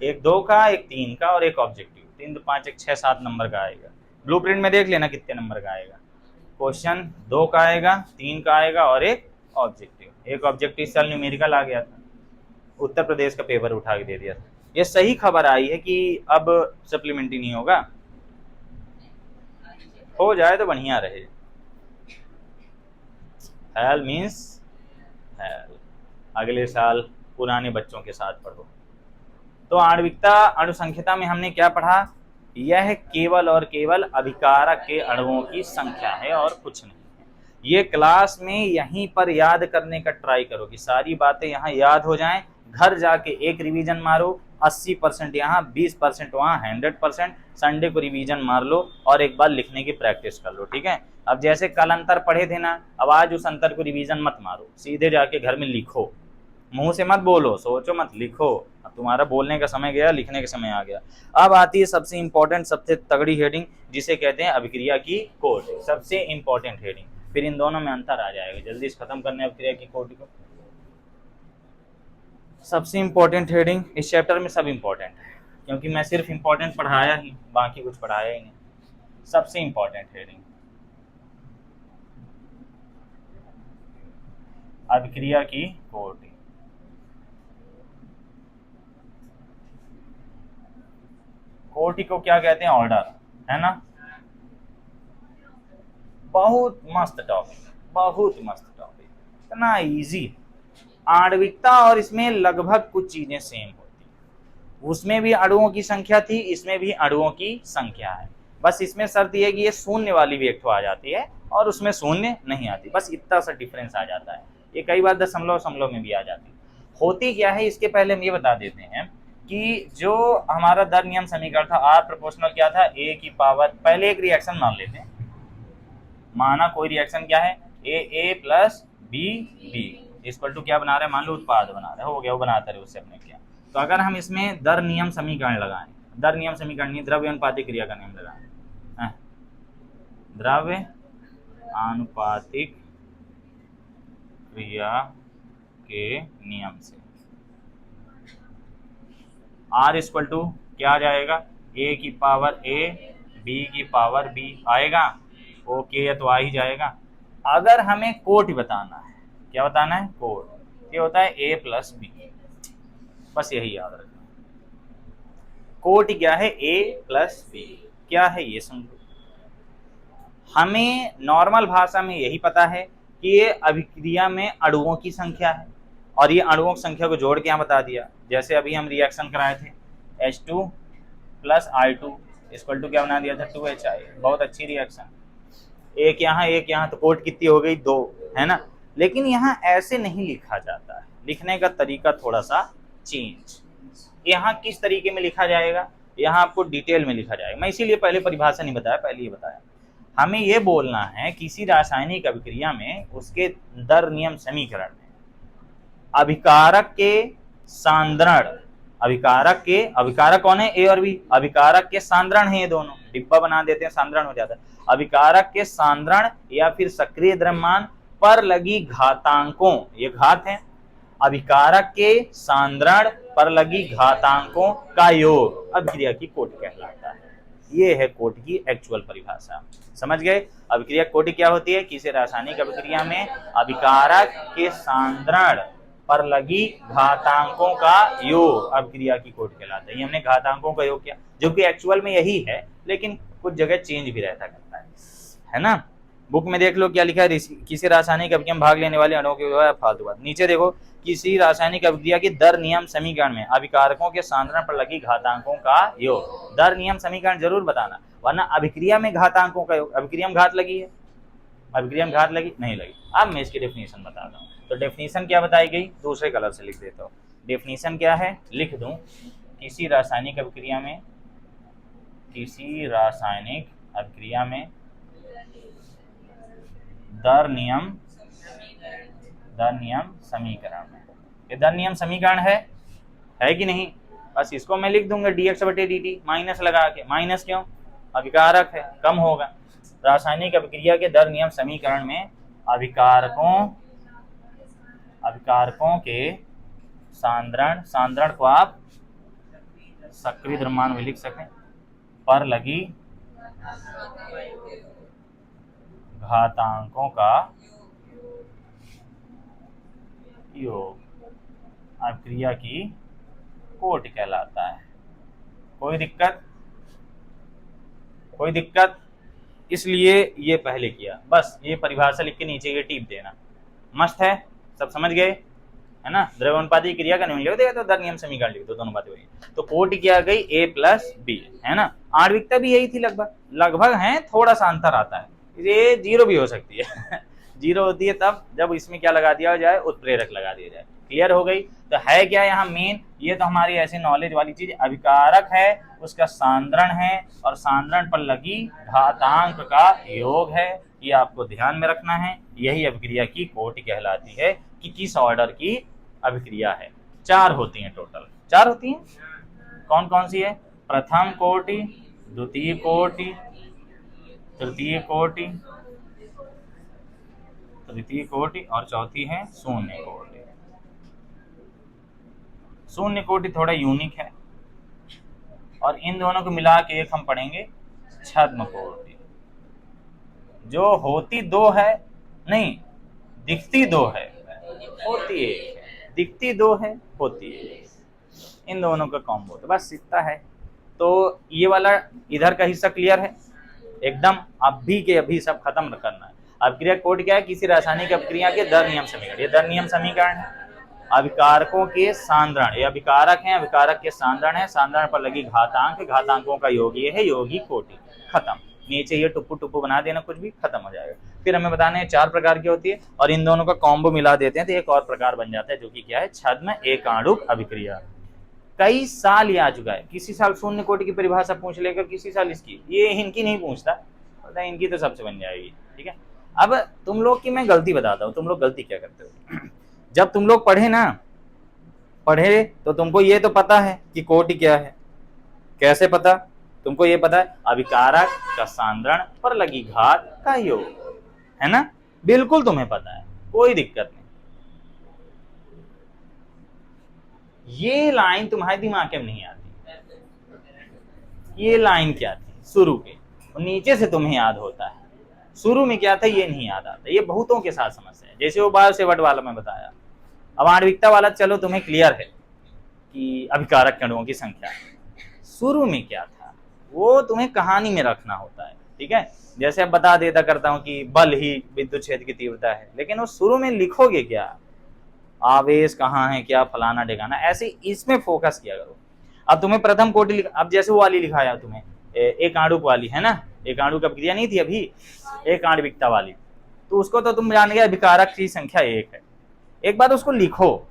एक 2 का, एक 3 का और एक ऑब्जेक्टिव, 3 2 5 1 6 7 नंबर का आएगा। ब्लूप्रिंट में देख लेना कितने नंबर का आएगा। क्वेश्चन 2 का आएगा, 3 का आएगा और एक ऑब्जेक्टिव। एक ऑब्जेक्टिव साल न्यूमेरिकल आ गया था, उत्तर प्रदेश का पेपर उठा के दे दिया था। ये सही खबर आई है कि अब सप्लीमेंट्री नहीं होगा, हो जाए तो बढ़िया रहे। हेल मीन्स हेल, अगले साल पुराने बच्चों के साथ पढ़ो। तो आणविकता अणुसंख्यता में हमने क्या पढ़ा? यह केवल और केवल अभिकारक के अणुओं की संख्या है और कुछ नहीं है। ये क्लास में यहीं पर याद करने का ट्राई करो कि सारी बातें यहाँ याद हो जाएं। घर जाके एक रिवीजन मारो, 80% यहाँ 20% वहाँ, 100%। संडे को रिवीजन मार लो और एक बार लिखने की प्रैक्टिस कर लो, ठीक है। अब जैसे कल अंतर पढ़े थे ना, अब आज उस अंतर को रिवीजन मत मारो, सीधे जाके घर में लिखो, मुंह से मत बोलो, सोचो मत, लिखो। अब तुम्हारा बोलने का समय गया, लिखने का समय आ गया। अब आती है सबसे इंपॉर्टेंट, सबसे तगड़ी हेडिंग, जिसे कहते हैं अभिक्रिया की कोटि, सबसे इंपॉर्टेंट हेडिंग। फिर इन दोनों में अंतर आ जाएगा, जल्दी से खत्म करने अभिक्रिया की कोटि को। सबसे इंपॉर्टेंट हेडिंग, इस चैप्टर में सब इंपॉर्टेंट है, क्योंकि मैं सिर्फ इंपॉर्टेंट पढ़ाया ही, बाकी कुछ पढ़ाया ही नहीं। सबसे इंपॉर्टेंट हेडिंग, अभिक्रिया की कोटि। कोटि को क्या कहते हैं? ऑर्डर, है ना। बहुत मस्त टॉपिक, बहुत मस्त टॉपिक, इतना इजी। आणविकता और इसमें लगभग कुछ चीजें सेम होती हैं। उसमें भी अणुओं की संख्या थी, इसमें भी अणुओं की संख्या है, बस इसमें शर्त यह है कि ये शून्य वाली भी एक तो आ जाती है और उसमें शून्य नहीं आती, बस इतना सा डिफरेंस आ जाता है। ये कई बार दशमलव समलव में भी आ जाती है। होती क्या है, इसके पहले हम ये बता देते हैं कि जो हमारा दर नियम समीकरण था, आर प्रोपोर्शनल क्या था, ए की पावर, पहले एक रिएक्शन मान लेते हैं, माना कोई रिएक्शन क्या है, ए प्लस बी इक्वल टू क्या बना रहे हैं, मान लो उत्पाद बना रहे, हो गया, वो बनाता रहे, उससे अपने क्या। तो अगर हम इसमें दर नियम समीकरण लगाएं, दर नियम समीकरण नहीं, द्रव्य अनुपातिक क्रिया का नियम लगाएं, द्रव्य अनुपातिक क्रिया के नियम से R इक्वल टू क्या आ जाएगा, A की पावर A, B की पावर B आएगा, ओके, या तो आ ही जाएगा। अगर हमें कोटि बताना है, क्या बताना है, कोट, ये होता है A प्लस B, बस यही याद रखना। कोटि क्या है, ए प्लस बी। क्या है ये समझो। हमें नॉर्मल भाषा में यही पता है कि ये अभिक्रिया में अणुओं की संख्या है, और ये अणुओं की संख्या को जोड़ के यहाँ बता दिया। जैसे अभी हम रिएक्शन कराए थे, H2 plus I2 equal to क्या बना दिया था, 2HI। बहुत अच्छी रिएक्शन, एक यहाँ, तो कोट कितनी हो गई, 2, है ना। लेकिन यहाँ ऐसे नहीं लिखा जाता है, लिखने का तरीका थोड़ा सा चेंज। यहाँ किस तरीके में लिखा जाएगा, यहाँ आपको डिटेल में लिखा जाएगा। मैं इसीलिए पहले परिभाषा नहीं बताया, पहले ये बताया। हमें ये बोलना है किसी रासायनिक अभिक्रिया में उसके दर नियम समीकरण में अभिकारक के सांद्रण, अभिकारक कौन है, ए और बी, अभिकारक के सांद्रण है, ये दोनों डिब्बा बना देते हैं, सांद्रण हो जाता है। अभिकारक के सांद्रण या फिर सक्रिय द्रव्यमान पर लगी घातांकों, ये घात है, अभिकारक के सांद्रण पर लगी घातांकों का योग अभिक्रिया की कोटि कहलाता है। ये है कोटि की एक्चुअल परिभाषा, समझ गए। अभिक्रिया कोटि क्या होती है, किसी रासायनिक अभिक्रिया में अभिकारक के सांद्रण पर लगी घातांकों का योग अभिक्रिया की कोटि कहलाता है। ये हमने घातांकों का योग किया, जो कि एक्चुअल में यही है, लेकिन कुछ जगह चेंज भी रहता करता है ना। बुक में देख लो क्या लिखा है, किसी रासायनिक अभिक्रिया में भाग लेने वाले अणुओं के फालतू बात। नीचे देखो, किसी रासायनिक अभिक्रिया की दर नियम समीकरण में अभिकारकों के सांद्रण पर लगी घातांकों का योग। दर नियम समीकरण जरूर बताना, वरना अभिक्रिया में घातांकों का योग, अभिक्रिया में घात लगी है, अभिक्रिया में घात लगी नहीं लगी। अब मैं इसकी डेफिनेशन बताता हूँ। तो डेफिनेशन क्या बताई गई, दूसरे कलर से लिख देता हूँ। डेफिनेशन क्या है, लिख दूं, किसी रासायनिक अभिक्रिया में, किसी रासायनिक अभिक्रिया में दर नियम समीकरण में, ये दर नियम समीकरण है कि नहीं, बस इसको मैं लिख दूंगा dx बटे dt, माइनस लगा के। माइनस क्यों, अभिकारक है, कम होगा। रासायनिक अभिक्रिया के दर नियम समीकरण में अभिकारकों के सांद्रण को आप सक्रिय द्रव्यमान में लिख सकें, पर लगी घातांकों का योग अभिक्रिया की कोटि कहलाता है। कोई दिक्कत, इसलिए ये पहले किया, बस ये परिभाषा लिख के नीचे ये टिप देना। मस्त है, सब समझ गए, है ना। द्रव्योत्पादक क्रिया का नियम लिख देगा तो दर नियम समीकरण लिख दो, दोनों बातें वही। तो कोटि क्या गई, A प्लस बी, है ना। आणविकता भी यही थी, लगभग है, थोड़ा सा अंतर आता है, ये जीरो भी हो सकती है जीरो होती है तब जब इसमें क्या लगा दिया जाए, उत्प्रेरक लगा दिया जाए। क्लियर हो गई। तो है क्या यहाँ मेन, ये तो हमारी ऐसी नॉलेज वाली चीज, अभिकारक है, उसका सांद्रण है, और सांद्रण पर लगी घातांक का योग है, ये आपको ध्यान में रखना है। यही अभिक्रिया की कोटि कहलाती है कि किस ऑर्डर की अभिक्रिया है। 4 होती हैं टोटल, 4 होती हैं। कौन कौन सी है, प्रथम कोटि, द्वितीय कोटि, तृतीय कोटि और चौथी है शून्य कोटि। शून्य कोटि थोड़ा यूनिक है, और इन दोनों को मिला के एक हम पढ़ेंगे छद्म कोटि, जो होती 2 है, नहीं दिखती 2 है, होती 1 है, दिखती 2 है, होती 1। इन दोनों का कॉम्बो, तो बस इतना है। तो ये वाला इधर का हिस्सा क्लियर है एकदम, अभी के अभी सब खत्म करना है। अभिक्रिया कोटि क्या है, किसी रासायनिक अभिक्रिया के दर नियम समीकरण, ये दर नियम समीकरण है। अभिकारकों के सांद्रण, ये अभिकारक हैं, अभिकारक के सांद्रण है, सांद्रण पर लगी घातांकों का योग, ये है योगी कोटि। खत्म। नीचे ये टुप्पू बना देना, कुछ भी खत्म हो जाएगा। फिर हमें बताना है 4 प्रकार की होती है, और इन दोनों का कॉम्बो मिला देते हैं तो एक और प्रकार बन जाता है, जो कि क्या है, छद्म एकाणुक अभिक्रिया। कई साल ये आ चुका है, किसी साल शून्य कोटि की परिभाषा पूछ लेकर, किसी साल इसकी, ये इनकी नहीं पूछता, पता है इनकी तो सबसे बन जाएगी। ठीक है, अब तुम लोग की मैं गलती बताता हूँ, तुम लोग गलती क्या करते हो। जब तुम लोग पढ़े तो तुमको ये तो पता है कि कोटि क्या है। कैसे पता, तुमको ये पता है, अभिकारक का सांद्रण पर लगी घात का योग, है ना, बिल्कुल तुम्हें पता है, कोई दिक्कत नहीं। ये लाइन तुम्हारे दिमाग में नहीं आती, ये लाइन क्या थी शुरू के, नीचे से तुम्हें याद होता है, शुरू में क्या था ये नहीं याद आता। ये बहुतों के साथ समस्या है, जैसे वो बायोसेवर्ट वाला मैं बताया। अब आणविकता वाला चलो तुम्हें क्लियर है कि अभिकारक अणुओं की संख्या, शुरू में क्या था वो तुम्हें कहानी में रखना होता है, ठीक है। जैसे अब बता देता करता हूं कि बल ही विद्युत क्षेत्र की तीव्रता है, लेकिन वो शुरू में लिखोगे क्या, आवेश कहाँ है, क्या फलाना ठिकाना, ऐसे इसमें फोकस किया करो। अब तुम्हें प्रथम कोटि, अब जैसे वो वाली लिखाया तुम्हें एक आणुक वाली है ना, एक आणुक अभिक्रिया नहीं थी अभी, एक आणविकता वाली, तो उसको तो तुम जान गए अभिकारक की संख्या 1 है। एक बार उसको लिखो,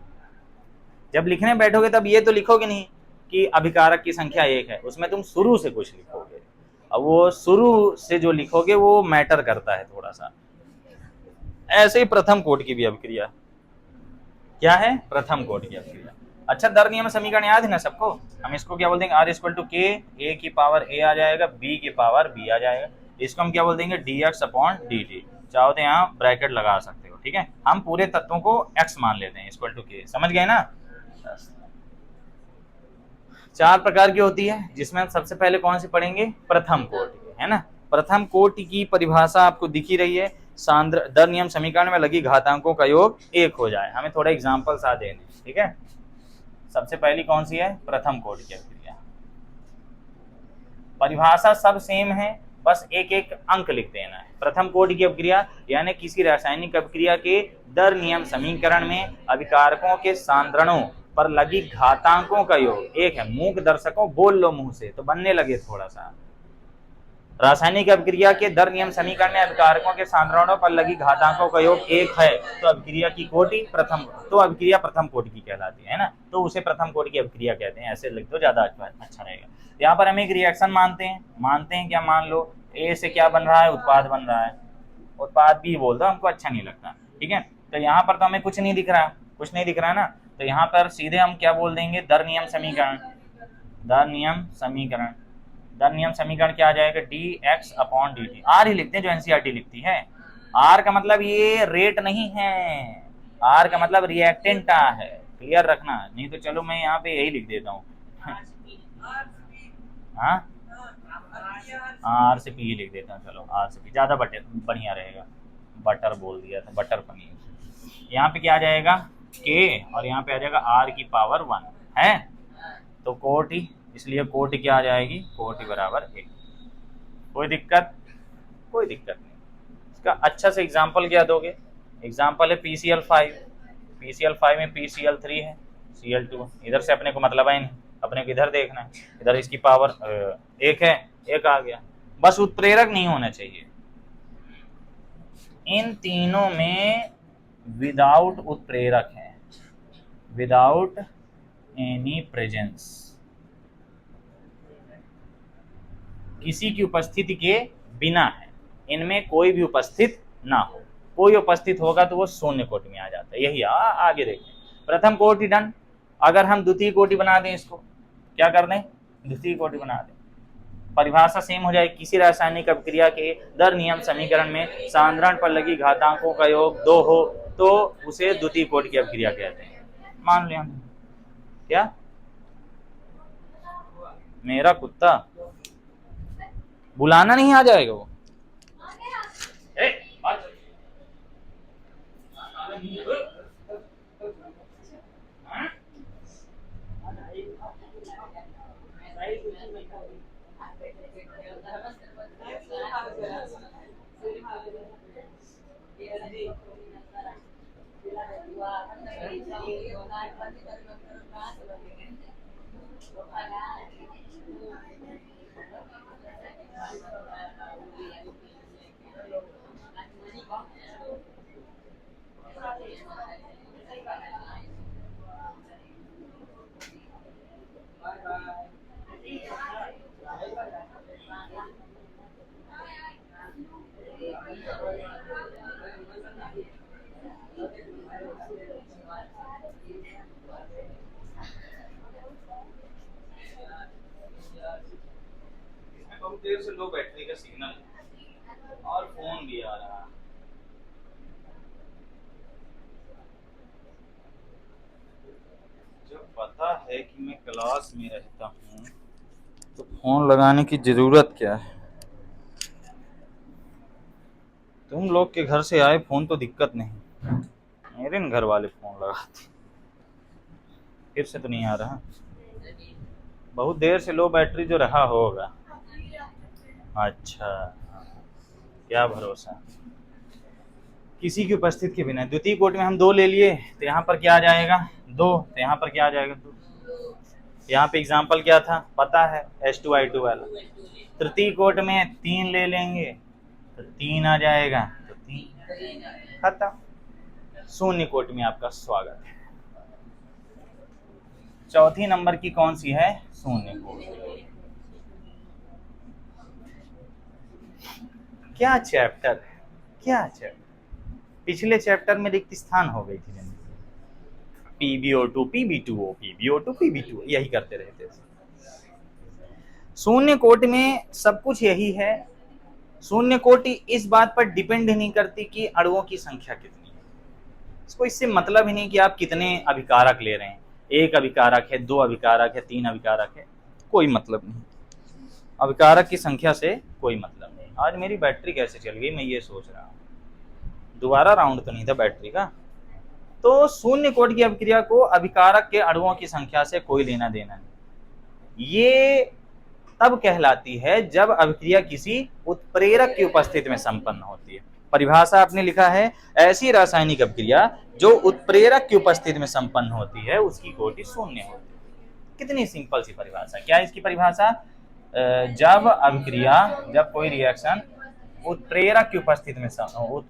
जब लिखने बैठोगे तब ये तो लिखोगे नहीं कि अभिकारक की संख्या 1 है, उसमें तुम शुरू से कुछ लिखोगे। अब वो शुरू से जो लिखोगे वो मैटर करता है थोड़ा सा। ऐसे ही प्रथम कोटि की भी अभिक्रिया क्या है, प्रथम कोटि की अभिक्रिया। अच्छा, दर नियम समीकरण याद है ना सबको, हम इसको क्या बोल देंगे, आर इक्वल टू के, ए की पावर ए आ जाएगा, बी की पावर बी आ जाएगा, इसको हम क्या बोल देंगे, D X upon D T. चाहो तो यहाँ ब्रैकेट लगा सकते हो, ठीक है। हम पूरे तत्वों को एक्स मान लेते हैं, इक्वल टू के, समझ गए ना। 4 प्रकार की होती है, जिसमें हम सबसे पहले कौन सी पढ़ेंगे, प्रथम कोटि, है ना। प्रथम कोटि की परिभाषा आपको दिखी रही है, सांद्र दर नियम समीकरण में लगी घातांकों का योग 1 हो जाए। हमें थोड़ा एग्जांपल सा देने, ठीक है। सबसे पहली कौन सी है, प्रथम कोटि की अभिक्रिया। परिभाषा सब सेम है, बस एक एक अंक लिख देना है। प्रथम कोटि की अभिक्रिया यानी किसी रासायनिक अभिक्रिया के दर नियम समीकरण में अभिकारकों के सांद्रणों पर लगी घातांकों का योग 1 है। मूक दर्शकों बोल लो मुंह से तो बनने लगे थोड़ा सा। रासायनिक अभिक्रिया के दर नियम समीकरण में अभिकारकों के सांद्रणों पर लगी घातांकों का योग 1 है, तो अभिक्रिया की कोटि प्रथम, तो अभिक्रिया प्रथम कोटि की कहलाती है ना, तो उसे प्रथम कोटि की अभिक्रिया कहते हैं। ऐसे लिख दो, ज्यादा अच्छा रहेगा। यहाँ पर हम एक रिएक्शन मानते हैं क्या, मान लो ए से क्या बन रहा है, उत्पाद बन रहा है, उत्पाद भी बोल दो, हमको अच्छा नहीं लगता, ठीक है। तो यहाँ पर तो हमें कुछ नहीं दिख रहा ना, तो यहाँ पर सीधे हम क्या बोल देंगे, दर नियम समीकरण। दर नियम समीकरण क्या आ जाएगा, D X upon D T. R ही लिखते हैं जो एनसीईआरटी लिखती है। आर का मतलब ये रेट नहीं है, आर का मतलब रिएक्टेंट है, क्लियर रखना। नहीं तो चलो मैं यहाँ पे यही लिख देता हूँ, हाँ आर से पी लिख देता हूँ, चलो आर से पी ज्यादा बढ़िया रहेगा। बटर बोल दिया था, बटर पनीर। यहाँ पे क्या आ जाएगा, के, और यहाँ पे आ जाएगा आर की पावर 1 है, तो कोटि, इसलिए कोटि क्या आ जाएगी, कोटि बराबर 1। कोई दिक्कत नहीं। इसका अच्छा से एग्जाम्पल क्या दोगे, एग्जाम्पल है PCl5। PCl5 में PCl3 है, Cl2, इधर से अपने को मतलब है नहीं, अपने को इधर देखना है, इधर इसकी पावर 1 है, 1 आ गया, बस उत्प्रेरक नहीं होना चाहिए। इन तीनों में विदाउट उत्प्रेरक है, विदाउट एनी प्रेजेंस, किसी की उपस्थिति के बिना है, इनमें कोई भी उपस्थित ना हो। कोई उपस्थित होगा तो वो शून्य कोटि में आ जाता है। यही आगे देखें, प्रथम कोटि डन। अगर हम द्वितीय कोटि बना दें, इसको क्या कर दें, द्वितीय कोटि बना दें, परिभाषा सेम हो जाए, किसी रासायनिक अभिक्रिया के दर नियम समीकरण में सांद्रण पर लगी घातांकों का योग 2 हो तो उसे द्वितीय कोटि की अभिक्रिया कहते हैं। मान लिया क्या, मेरा कुत्ता बुलाना नहीं आ जाएगा वो, बहुत देर से लो बैटरी का सिग्नल और फोन भी आ रहा है। जब पता है कि मैं क्लास में रहता हूँ तो फोन लगाने की जरूरत क्या है। तुम लोग के घर से आए फोन तो दिक्कत नहीं, मेरे घर वाले फोन लगाते। फिर से तो नहीं आ रहा। बहुत देर से लो बैटरी जो रहा होगा। अच्छा, क्या भरोसा, किसी की उपस्थिति के बिना। द्वितीय कोटि में हम 2 ले लिए, तो यहाँ पर क्या आ जाएगा 2, तो यहाँ पर क्या आ जाएगा 2। यहाँ पे एग्जाम्पल क्या था पता है, H2I2 वाला। तृतीय कोट में 3 ले लेंगे तो 3 आ जाएगा, तो 3 खत्म। शून्य कोटि में आपका स्वागत है। चौथी नंबर की कौन सी है, शून्य कोटि। क्या चैप्टर है, क्या चैप्टर। पिछले चैप्टर में रिक्त स्थान हो गई थी, PbO2 Pb2O PbO2 Pb2O, यही करते रहते थे। शून्य कोटि में सब कुछ यही है। शून्य कोटि इस बात पर डिपेंड नहीं करती कि अणुओं की संख्या कितनी है। इसको इससे मतलब ही नहीं कि आप कितने अभिकारक ले रहे हैं, 1 अभिकारक है, 2 अभिकारक है, 3 अभिकारक है, कोई मतलब नहीं। अभिकारक की संख्या से कोई मतलब नहीं। आज मेरी बैटरी कैसे चल गई मैं ये सोच रहा हूँ, दोबारा राउंड तो नहीं था बैटरी का। तो शून्य कोटि की अभिक्रिया को अभिकारक के अणुओं की संख्या से कोई लेना देना नहीं। ये तब कहलाती है जब अभिक्रिया किसी उत्प्रेरक की उपस्थिति में संपन्न होती है। परिभाषा आपने लिखा है, ऐसी रासायनिक अभिक्रिया जो उत्प्रेरक की उपस्थिति में संपन्न होती है उसकी कोटि शून्य होती है। कितनी सिंपल सी परिभाषा। क्या है इसकी परिभाषा, जब अभिक्रिया, जब कोई रिएक्शन उत्प्रेरक की उपस्थिति में संपन्न हो,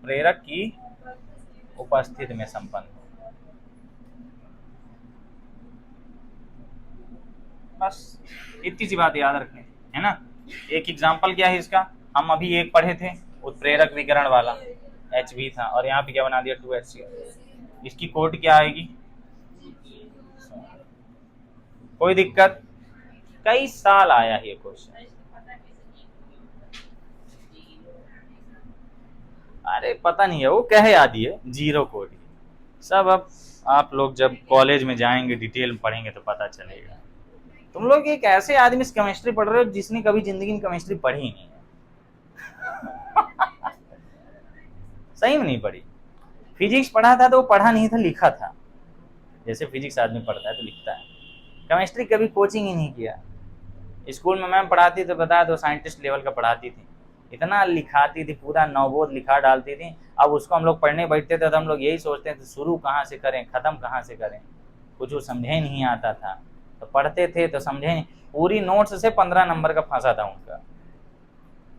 बस इतनी सी बात याद रखें, है ना। एक एग्जांपल क्या है इसका, हम अभी एक पढ़े थे उत्प्रेरक विकरण वाला, Hb था, और यहाँ पे क्या बना दिया 2HCl। इसकी कोटि क्या आएगी, कोई दिक्कत, कई साल आया ये क्वेश्चन। अरे पता नहीं है वो कह याद ही है, 0 कोटि सब। अब आप लोग जब कॉलेज में जाएंगे डिटेल में पढ़ेंगे तो पता चलेगा। तुम लोग एक ऐसे आदमी से केमिस्ट्री पढ़ रहे हो जिसने कभी जिंदगी में केमिस्ट्री पढ़ी ही नहीं है। सही में नहीं पढ़ी। फिजिक्स पढ़ा था तो वो पढ़ा नहीं था, लिखा था। जैसे फिजिक्स आदमी पढ़ता है तो लिखता है। केमिस्ट्री कभी कोचिंग ही नहीं किया। स्कूल में मैम पढ़ाती तो बताया तो साइंटिस्ट लेवल का पढ़ाती थी, इतना लिखाती थी, पूरा नवबोध लिखा डालती थी। अब उसको हम लोग पढ़ने बैठते थे तो हम लोग यही सोचते थे शुरू कहाँ से करें, खत्म कहाँ से करें, कुछ वो समझे नहीं आता था। तो पढ़ते थे तो समझे नहीं, पूरी नोट्स से 15 नंबर का फंसा था उनका।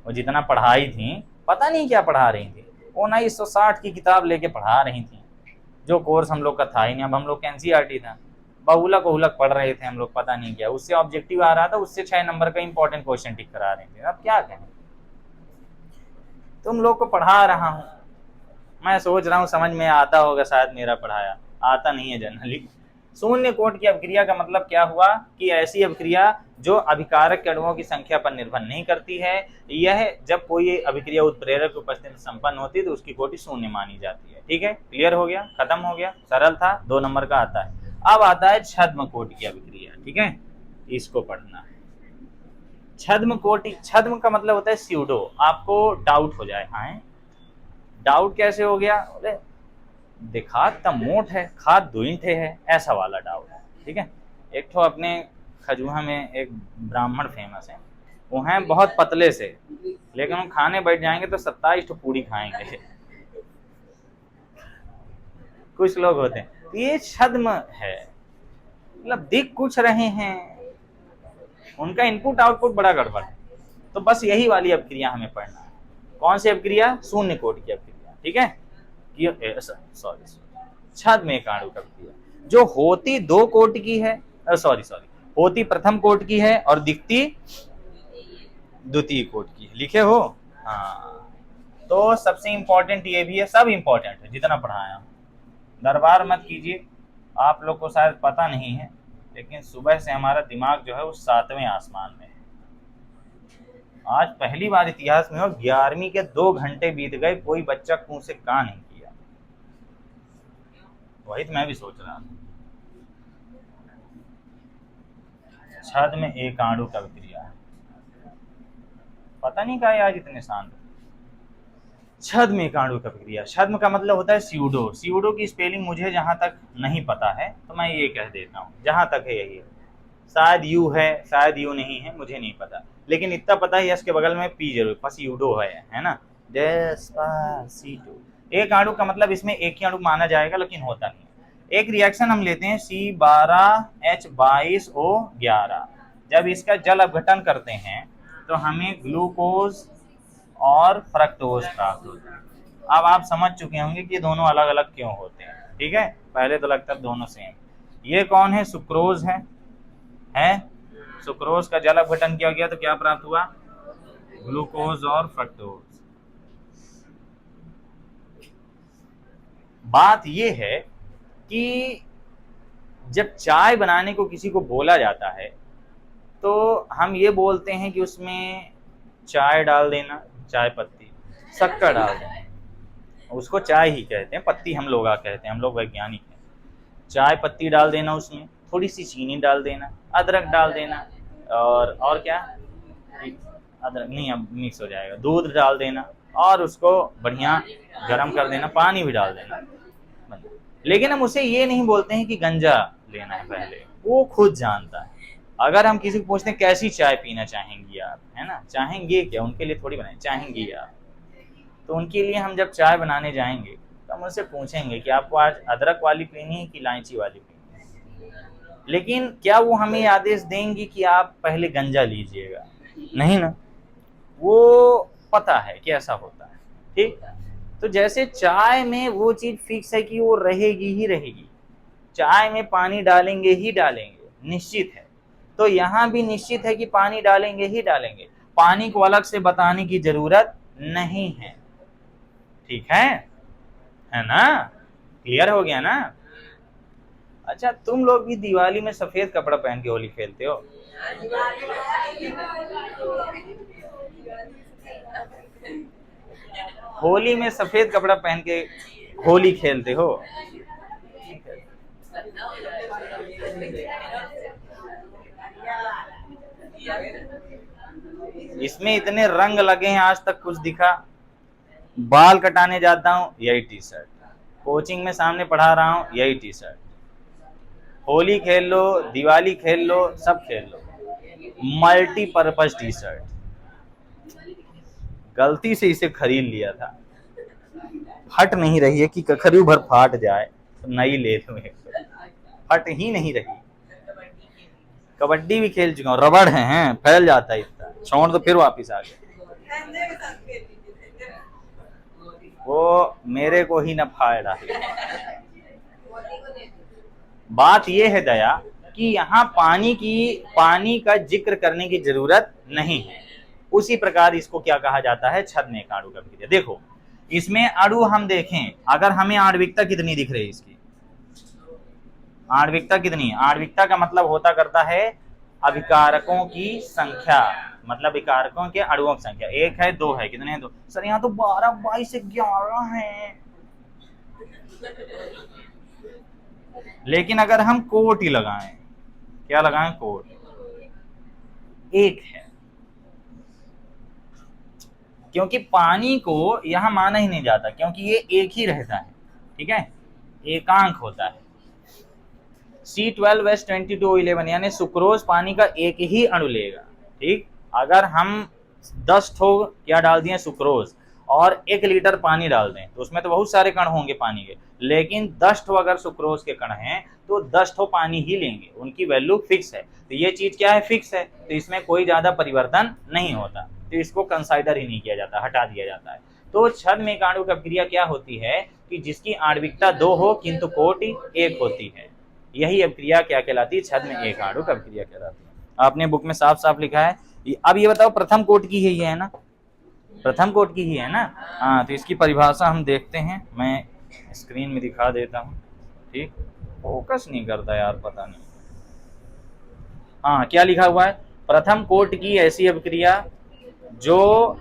वो जितना पढ़ाई थी पता नहीं क्या पढ़ा रही थी, वो 1960 की किताब लेके पढ़ा रही थी, जो कोर्स हम लोग का था ही नहीं। अब हम लोग का NCERT था, बहुलक उहुलक पढ़ रहे थे हम लोग, पता नहीं क्या। उससे ऑब्जेक्टिव आ रहा था, उससे 6 नंबर का इंपॉर्टेंट क्वेश्चन टिक करा रहे थे। अब क्या कहें, तुम लोग को पढ़ा रहा हूँ, मैं सोच रहा हूँ समझ में आता होगा शायद मेरा पढ़ाया, आता नहीं है जनरली। शून्य कोटि की अभिक्रिया का मतलब क्या हुआ कि ऐसी अभिक्रिया जो अभिकारक के अणुओं की संख्या पर निर्भर नहीं करती है। यह जब कोई अभिक्रिया उत्प्रेरक की उपस्थिति में संपन्न होती है तो उसकी कोटि शून्य मानी जाती है। ठीक है, क्लियर हो गया, खत्म हो गया, सरल था, 2 नंबर का आता है। अब आता है छद्म कोटि की अभिक्रिया। ठीक है, इसको पढ़ना है। छद्म कोटि, छद्म का मतलब होता है स्यूडो। आपको डाउट हो जाए, हाँ डाउट कैसे हो गया, बोले दिखात त मोट है, खाद 2 ईंटे है, ऐसा वाला डाउट है। ठीक है, एक तो अपने खजुहा में एक ब्राह्मण फेमस है, वो हैं बहुत पतले से, लेकिन हम खाने बैठ जाएंगे तो 27 तो पूरी खाएंगे। कुछ लोग होते हैं, तो ये छद्म है, मतलब दिख कुछ रहे हैं, उनका इनपुट आउटपुट बड़ा गड़बड़ है। तो बस यही वाली अभिक्रिया हमें पढ़ना है। कौन सी अभिक्रिया, शून्य कोटि की अभिक्रिया। ठीक है, सॉरी छद्म एकाणुक अभिक्रिया जो होती 2 कोटि की है, होती प्रथम कोटि की है और दिखती द्वितीय कोटि की है। लिखे हो, हाँ। तो सबसे इंपॉर्टेंट ये भी है, सब इंपॉर्टेंट है जितना पढ़ाया हूं। दरबार मत कीजिए, आप लोग को शायद पता नहीं है, लेकिन सुबह से हमारा दिमाग जो है वो 7वें आसमान में है। आज पहली बार इतिहास में हो 11वीं के 2 घंटे बीत गए, कोई बच्चा कुएं से का नहीं किया। वही तो मैं भी सोच रहा था। छद्म एकाणुक अभिक्रिया, पता नहीं क्या आज इतने शांत। छद्म एकाणुक अभिक्रिया, छद्म का मतलब होता है स्यूडो। स्यूडो की स्पेलिंग मुझे जहां तक नहीं पता है तो मैं ये कह देता हूँ, जहां तक है यही है। शायद यू है, शायद यू नहीं है, मुझे नहीं पता, लेकिन इतना पता है यस के बगल में पी जरूर, पसीडो है ना। डेस्पासीटो, एक अणु का मतलब इसमें एक ही अणु माना जाएगा, लेकिन होता नहीं है। एक रिएक्शन हम लेते हैं C12H22O11, जब इसका जल अपघटन करते हैं तो हमें ग्लूकोज और फ्रक्टोज प्राप्त होता है। अब आप समझ चुके होंगे कि दोनों अलग अलग क्यों होते हैं, ठीक है, पहले तो लगता है दोनों सेम। ये कौन है, सुक्रोज है, सुक्रोज का जल अपघटन किया गया तो क्या प्राप्त हुआ, ग्लूकोज और फ्रक्टोज। बात यह है कि जब चाय बनाने को किसी को बोला जाता है तो हम ये बोलते हैं कि उसमें चाय डाल देना, चाय पत्ती, शक्कर डाल देना, उसको चाय ही कहते हैं, पत्ती हम लोग कहते हैं, हम लोग वैज्ञानिक हैं। चाय पत्ती डाल देना, उसमें थोड़ी सी चीनी डाल देना, अदरक डाल देना, और क्या, अदरक नहीं अब मिक्स हो जाएगा, दूध डाल देना और उसको बढ़िया गर्म कर देना, पानी भी डाल देना। लेकिन हम उसे ये नहीं बोलते हैं कि गंजा लेना है, पहले वो खुद जानता है। अगर हम किसी को पूछते हैं कैसी चाय पीना चाहेंगी आप, है ना, चाहेंगे क्या, उनके लिए थोड़ी बनाए, चाहेंगी आप, तो उनके लिए हम जब चाय बनाने जाएंगे तो हम उनसे पूछेंगे कि आपको आज अदरक वाली पीनी है कि इलायची वाली पीनी है। लेकिन क्या वो हमें आदेश देंगे कि आप पहले गंजा लीजिएगा, नहीं ना, वो पता है कि ऐसा होता है, ठीक। तो जैसे चाय में वो चीज फिक्स है कि वो रहेगी ही रहेगी, चाय में पानी डालेंगे ही डालेंगे, निश्चित है, तो यहाँ भी निश्चित है कि पानी डालेंगे ही डालेंगे, पानी को अलग से बताने की जरूरत नहीं है, ठीक है ना, क्लियर हो गया ना। अच्छा, तुम लोग भी दिवाली में सफेद कपड़ा पहन के होली खेलते हो? होली में सफेद कपड़ा पहन के होली खेलते हो? इसमें इतने रंग लगे हैं, आज तक कुछ दिखा? बाल कटाने जाता हूँ यही टी शर्ट, कोचिंग में सामने पढ़ा रहा हूँ यही टी शर्ट, होली खेल लो, दिवाली खेल लो, सब खेल लो, मल्टीपर्पज टी शर्ट। गलती से इसे खरीद लिया था, फट नहीं रही है कि कखरू भर फाट जाए तो नई ले लो, फट ही नहीं रही। कबड्डी भी खेल चुका हूँ, रबड़ है, फैल जाता है इतना, छोड़ दो फिर वापिस आ गए, वो मेरे को ही न फायदा है। बात यह है दया कि यहाँ पानी का जिक्र करने की जरूरत नहीं है। उसी प्रकार इसको क्या कहा जाता है, छद्म एक अणु का क्रिया। देखो इसमें अणु हम देखें, अगर हमें आणविकता कितनी दिख रही है इसकी, आणविकता कितनी, आणविकता का मतलब होता करता है अभिकारकों की संख्या, मतलब विकारकों के अणुओं की संख्या, 1 है 2 है, कितने हैं 2, सर यहाँ तो 12 22 11 है। लेकिन अगर हम कोटि लगाएं, क्या लगाएं, कोट, 1 है, क्योंकि पानी को यहां माना ही नहीं जाता, क्योंकि ये एक ही रहता है, ठीक है, एकांक होता है। C12H22O11 यानी सुक्रोज पानी का एक ही अणु लेगा, ठीक। अगर हम 10 ठो क्या डाल दिए सुक्रोज और 1 लीटर पानी डाल दें तो उसमें तो बहुत सारे कण होंगे पानी के, लेकिन 10 ठो अगर सुक्रोज के कण हैं तो 10 ठो पानी ही लेंगे, उनकी वैल्यू फिक्स है। तो ये चीज क्या है, फिक्स है, तो इसमें कोई ज्यादा परिवर्तन नहीं होता, तो इसको कंसाइडर ही नहीं किया जाता, हटा दिया जाता है। तो छद्म एक अणु की अभिक्रिया क्या होती है कि जिसकी आणविकता 2 हो किंतु कोटि 1 होती है, यही अभिक्रिया क्या कहलाती है, छद्म एक अणु की अभिक्रिया कहलाती है। आपने बुक में साफ साफ लिखा है। अब ये बताओ प्रथम कोटि की है, ये है ना, प्रथम कोटि की ही है ना, हाँ, तो इसकी परिभाषा हम देखते हैं, मैं स्क्रीन में दिखा देता हूँ, ठीक, फोकस नहीं करता यार, पता नहीं, हाँ क्या लिखा हुआ है, प्रथम कोटि की ऐसी अभिक्रिया जो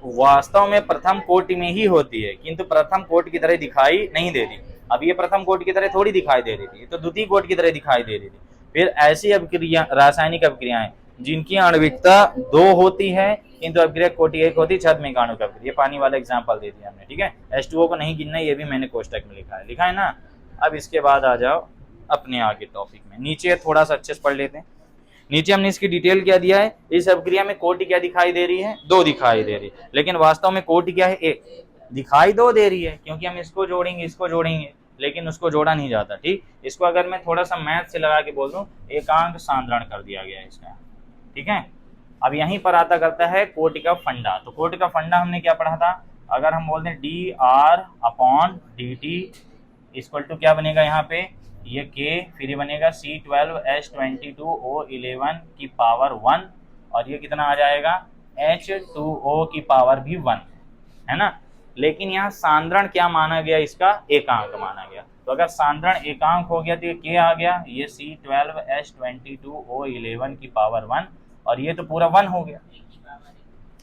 वास्तव में प्रथम कोटि में ही होती है किंतु प्रथम कोटि की तरह दिखाई नहीं देती। अब ये प्रथम कोटि की तरह थोड़ी दिखाई दे रही थी, तो द्वितीय कोटि की तरह दिखाई दे रही थी। फिर ऐसी अभिक्रिया, रासायनिक अभिक्रियाएं जिनकी आणविकता 2 होती है किंतु अभिक्रिया कोटि 1 होती है, छद्म एक अणु की अभिक्रिया। पानी वाला एग्जांपल दे दिया हमने, ठीक है। H2O को नहीं गिनना, ये भी मैंने कोष्टक में लिखा है ना। अब इसके बाद आ जाओ अपने आगे टॉपिक में, नीचे थोड़ा सा अच्छे से पढ़ लेते हैं। नीचे हमने इसकी डिटेल क्या दिया है, इस अभिक्रिया में कोटि क्या दिखाई दे रही है, 2 दिखाई दे रही है, लेकिन वास्तव में कोटि क्या है, 1 दिखाई 2 दे रही है, क्योंकि हम इसको जोड़ेंगे इसको जोड़ेंगे, लेकिन उसको जोड़ा नहीं जाता। ठीक, इसको अगर मैं थोड़ा सा मैथ से लगा के बोल दूं, एकांक सांद्रण कर दिया गया है इसका। ठीक है, अब यहीं पर आता करता है कोटि का फंडा। तो कोटि का फंडा हमने क्या पढ़ा था, अगर हम बोलते हैं d r upon D t equal to क्या बनेगा यहाँ पे, ये के, फिर ये बनेगा C12H22O11 की पावर 1, और ये कितना आ जाएगा H2O की पावर भी 1, है ना। लेकिन यहाँ सांद्रण क्या माना गया, इसका एकांक माना गया। तो अगर सांद्रण एकांक हो गया तो ये के आ गया, ये C12H22O11 की पावर 1, और ये तो पूरा 1 हो गया।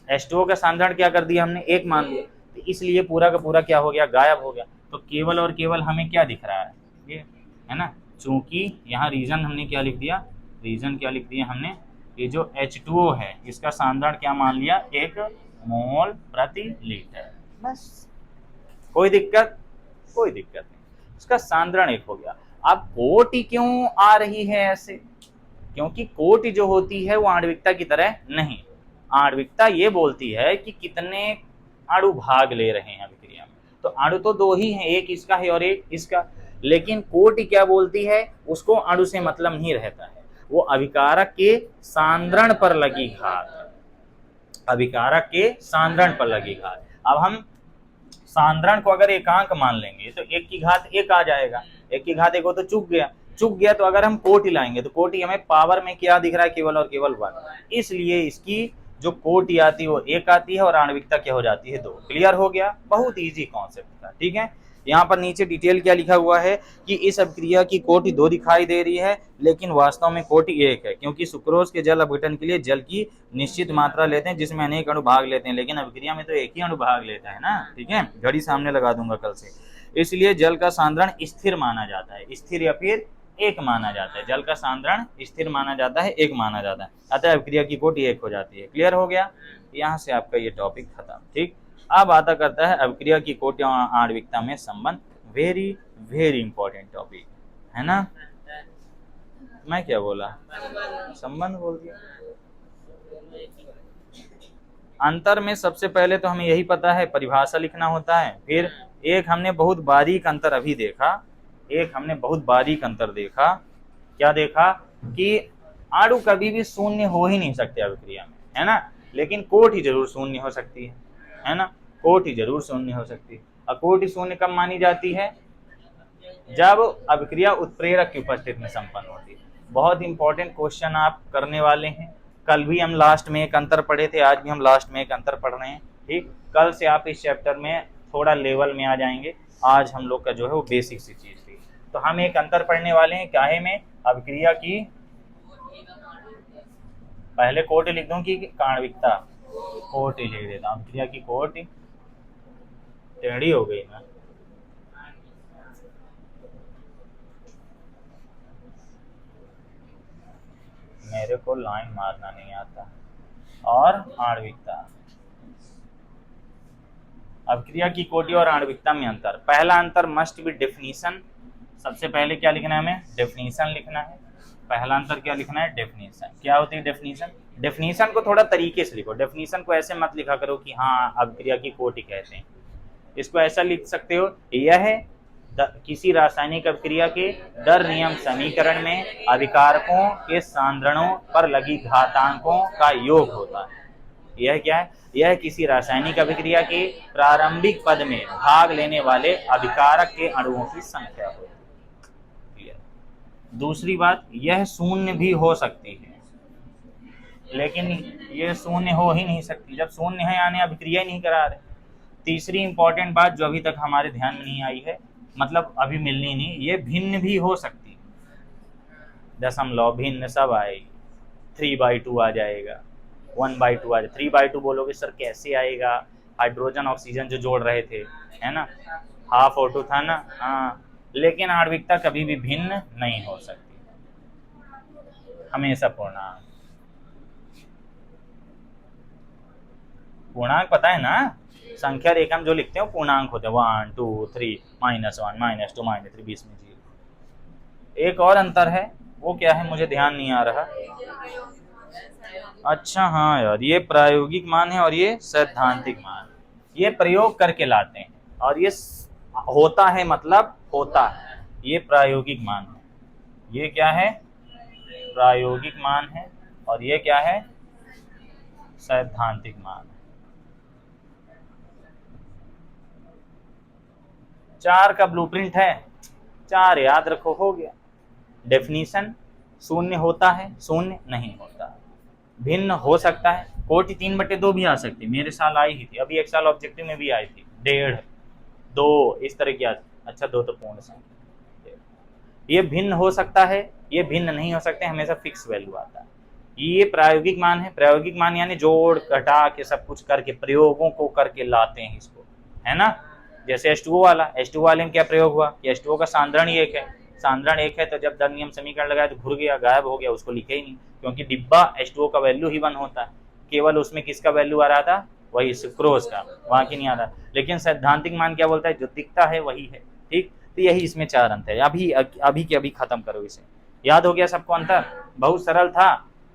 H2O का सांद्रण क्या कर दिया हमने, 1 मान लिया, तो इसलिए पूरा का पूरा क्या हो गया, गायब हो गया। तो केवल और केवल हमें क्या दिख रहा है, ये है ना, चूंकि यहाँ रीजन हमने क्या लिख दिया, रीजन क्या लिख दिया हमने, ये जो H2O है इसका सांद्रण क्या मान लिया, 1 मोल प्रति लीटर, बस। कोई दिक्कत, कोई दिक्कत नहीं, इसका सांद्रण 1 हो गया। अब कोटि क्यों आ रही है ऐसे, क्योंकि कोटि जो होती है वो आणविकता की तरह नहीं, आणविकता ये बोलती है कि कितने अणु भाग ले रहे हैं अभिक्रिया में, तो अणु तो 2 ही हैं, एक इसका है और एक इसका। लेकिन कोटि क्या बोलती है, उसको अणु से मतलब नहीं रहता है, वो अभिकारक के सांद्रण पर लगी घात, अभिकारक के सांद्रण पर लगी घात। अब हम सांद्रण को अगर एकांक मान लेंगे तो 1 की घात 1 आ जाएगा, 1 की घात 1 हो तो चूक गया। तो अगर हम कोटि लाएंगे तो कोटि हमें पावर में क्या दिख रहा है, केवल और केवल 1, इसलिए इसकी जो कोटि आती है वो 1 आती है और आणविकता क्या हो जाती है, 2। क्लियर हो गया, बहुत इजी कॉन्सेप्ट था। ठीक है, यहाँ पर नीचे डिटेल क्या लिखा हुआ है कि इस अभिक्रिया की कोटि 2 दिखाई दे रही है, लेकिन वास्तव में कोटि 1 है, क्योंकि सुक्रोज के जल अपघटन के लिए जल की निश्चित मात्रा लेते हैं जिसमें अनेक अणु भाग लेते हैं, लेकिन अभिक्रिया में तो 1 ही अणु भाग लेता है ना। ठीक है, घड़ी सामने लगा दूंगा कल से। इसलिए जल का सांद्रण स्थिर माना जाता है, स्थिर या फिर 1 माना जाता है, जल का सांद्रण स्थिर माना जाता है, 1 माना जाता है, अतः अभिक्रिया की कोटि 1 हो जाती है। क्लियर हो गया, यहाँ से आपका ये टॉपिक खत्म। ठीक, अब आता करता है अभिक्रिया की कोटि और आणविकता में संबंध, वेरी वेरी इंपॉर्टेंट टॉपिक है ना। मैं क्या बोला, संबंध बोल दिया। अंतर में सबसे पहले तो हमें यही पता है, परिभाषा लिखना होता है। फिर एक हमने बहुत बारीक अंतर अभी देखा, क्या देखा कि अणु कभी भी शून्य हो ही नहीं सकते अभिक्रिया में, है ना, लेकिन कोटि जरूर शून्य हो सकती है ना, कोटि जरूर शून्य हो सकती है। और कोटि शून्य कब मानी जाती है, जब अभिक्रिया उत्प्रेरक की उपस्थिति में संपन्न होती है। बहुत इंपॉर्टेंट क्वेश्चन आप करने वाले हैं, कल भी हम लास्ट में एक अंतर पढ़े थे, आज भी हम लास्ट में एक अंतर पढ़ रहे हैं। ठीक, कल से आप इस चैप्टर में थोड़ा लेवल में आ जाएंगे, आज हम लोग का जो है वो बेसिक सी चीज थी। तो हम एक अंतर पढ़ने वाले हैं, क्या है, में अभिक्रिया की, पहले कोटि लिख दूं कि आणविकता, कोटि लिख देता हूं, अभिक्रिया की कोटि, टेढ़ी हो गई ना, मेरे को लाइन मारना नहीं आता। और आणविकता, अभिक्रिया की कोटि और आणविकता में अंतर। पहला अंतर मस्ट बी डेफिनेशन, सबसे पहले क्या लिखना है, हमें डेफिनेशन लिखना है। पहला अंतर क्या लिखना है, डेफिनेशन। क्या होती है डेफिनेशन, डेफिनेशन को थोड़ा तरीके से लिखो, डेफिनेशन को ऐसे मत लिखा करो कि हाँ अभिक्रिया की कोटि कहते हैं, इसको ऐसा लिख सकते हो, यह है किसी रासायनिक अभिक्रिया के दर नियम समीकरण में अभिकारकों के सांद्रणों पर लगी घातांकों का योग होता है। यह क्या है, यह किसी रासायनिक अभिक्रिया के प्रारंभिक पद में भाग लेने वाले अभिकारक के अणुओं की संख्या होती है। दूसरी बात, यह शून्य भी हो सकती है, लेकिन यह शून्य हो ही नहीं सकती, जब शून्य है यानी अभिक्रिया ही नहीं करा रहे। तीसरी इंपॉर्टेंट बात जो अभी तक हमारे ध्यान में नहीं आई है, मतलब अभी मिलनी नहीं, ये भिन्न भी हो सकती है, दशमलव भिन्न सब आएगी, 3/2 आ जाएगा, 1/2 आ जाएगा। 3/2 बोलोगे सर कैसे आएगा, हाइड्रोजन ऑक्सीजन जो जोड़ रहे थे, है ना, हाफ O2 था ना, हाँ, लेकिन आणविकता कभी भी भिन्न नहीं हो सकती, हमेशा पूर्णांक। पूर्णांक पता है ना, संख्या रेखा में जो लिखते हैं पूर्णांक होते हैं, 1 2 3 -1 -2 -3 बीच में 0। एक और अंतर है, वो क्या है मुझे ध्यान नहीं आ रहा। अच्छा हाँ यार, ये प्रायोगिक मान है और ये सैद्धांतिक मान, ये प्रयोग करके लाते हैं, और ये होता है मतलब होता है, ये प्रायोगिक मान है। ये क्या है? प्रायोगिक मान है, और ये क्या है? सैद्धांतिक मान है। 4 का ब्लूप्रिंट है, 4 याद रखो, हो गया। डेफिनीशन, शून्य होता है, शून्य नहीं होता, भिन्न हो सकता है, कोटि 3/2 भी आ सकती, मेरे साल आई ही थी, अभी एक साल ऑब्जेक्टिव में भी आई थी, 1.5, 2 इस तरह की आती। अच्छा 2 तो पूर्ण संख्या। ये भिन्न हो सकता है, ये भिन्न नहीं हो सकते, हमेशा फिक्स वैल्यू आता है। ये प्रायोगिक मान है। प्रायोगिक मान यानी जोड़ घटा के सब कुछ करके, प्रयोगों को करके लाते हैं इसको, है ना। जैसे H2O वाला, H2O वाले में क्या प्रयोग हुआ कि H2O का सांद्रण 1 है, सांद्रण 1 है, तो जब दर नियम समीकरण लगाया तो घुर गया, गायब हो गया, उसको लिखे ही नहीं, क्योंकि डिब्बा H2O का वैल्यू ही 1 होता है, केवल उसमें किसका वैल्यू आ रहा था? वही सुक्रोज का, वहां की नहीं आ रहा। लेकिन सैद्धांतिक मान क्या बोलता है? जो दिखता है वही है, ठीक। तो यही इसमें 4 अंतर है। अभी के अभी खत्म करो इसे। याद हो गया सबको अंतर? बहुत सरल था।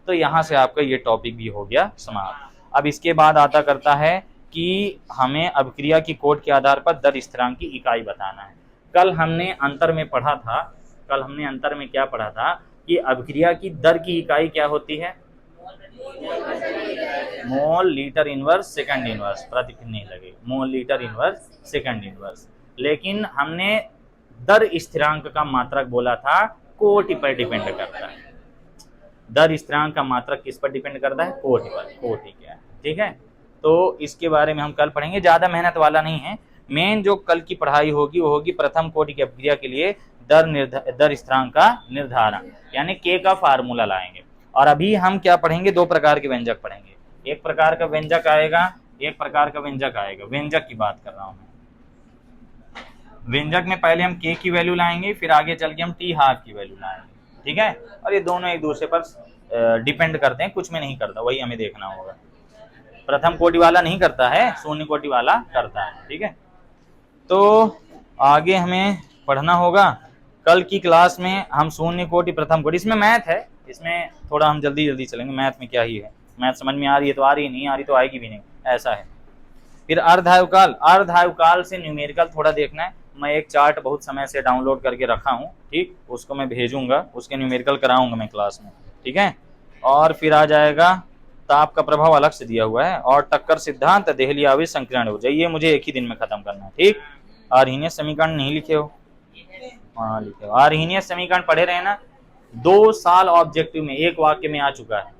तो यहाँ से आपका ये टॉपिक भी हो गया समाप्त। अब इसके बाद आता करता है कि हमें अभिक्रिया की कोट के आधार पर दर स्थिरांक की इकाई बताना है। कल हमने अंतर में पढ़ा था, कल हमने अंतर में क्या पढ़ा था कि अभिक्रिया की दर की इकाई क्या होती है? Mole litre inverse second inverse, प्रतिक्रिया नहीं लगे, mole litre inverse second inverse. लेकिन हमने दर स्थिरांक का मात्रक बोला था कोटि पर डिपेंड करता है। दर स्थिरांक का मात्रक किस पर डिपेंड करता है? कोटि पर। कोटि क्या है, ठीक है। तो इसके बारे में हम कल पढ़ेंगे, ज्यादा मेहनत वाला नहीं है। मेन जो कल की पढ़ाई होगी वो होगी प्रथम कोटि की अभिक्रिया के लिए दर स्थिरांक का निर्धारण, यानी के का फार्मूला लाएंगे। और अभी हम क्या पढ़ेंगे? 2 प्रकार के व्यंजक पढ़ेंगे। एक प्रकार का व्यंजक आएगा, एक प्रकार का व्यंजक आएगा। व्यंजक की बात कर रहा हूं मैं। व्यंजक में पहले हम के की वैल्यू लाएंगे, फिर आगे चल के हम टी हाफ की वैल्यू लाएंगे, ठीक है। और ये दोनों एक दूसरे पर डिपेंड करते हैं, कुछ में नहीं करता, वही हमें देखना होगा। प्रथम कोटि वाला नहीं करता है, शून्य कोटि वाला करता है, ठीक है। तो आगे हमें पढ़ना होगा। कल की क्लास में हम शून्य कोटि, प्रथम कोटि, इसमें मैथ है, इसमें थोड़ा हम जल्दी चलेंगे। मैथ में क्या ही है, मैथ समझ में आ रही है तो आ रही, नहीं आ रही तो आएगी भी नहीं, ऐसा है। फिर अर्धायुकाल, अर्धायुकाल से न्यूमेरिकल थोड़ा देखना है। मैं एक चार्ट बहुत समय से डाउनलोड करके रखा हूँ, ठीक, उसको मैं भेजूंगा, उसके न्यूमेरिकल कराऊंगा मैं क्लास में, ठीक है। और फिर आ जाएगा ताप का प्रभाव अलग से दिया हुआ है, और टक्कर सिद्धांत, देहली आवेश, संकीर्ण ऊर्जा, ये मुझे एक ही दिन में खत्म करना है, ठीक। अर्हीनियस समीकरण नहीं लिखे हो? हाँ लिखे हो। अर्हीनियस समीकरण पढ़े रहे ना, 2 साल ऑब्जेक्टिव में एक वाक्य में आ चुका है,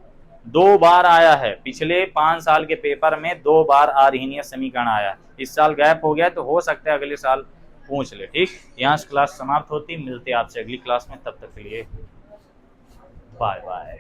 2 बार आया है। पिछले 5 साल के पेपर में 2 बार अर्हीनियस समीकरण आया। इस साल गैप हो गया तो हो सकता है अगले साल पूछ ले, ठीक। यहाँ से क्लास समाप्त होती, मिलते आपसे अगली क्लास में, तब तक के लिए बाय बाय।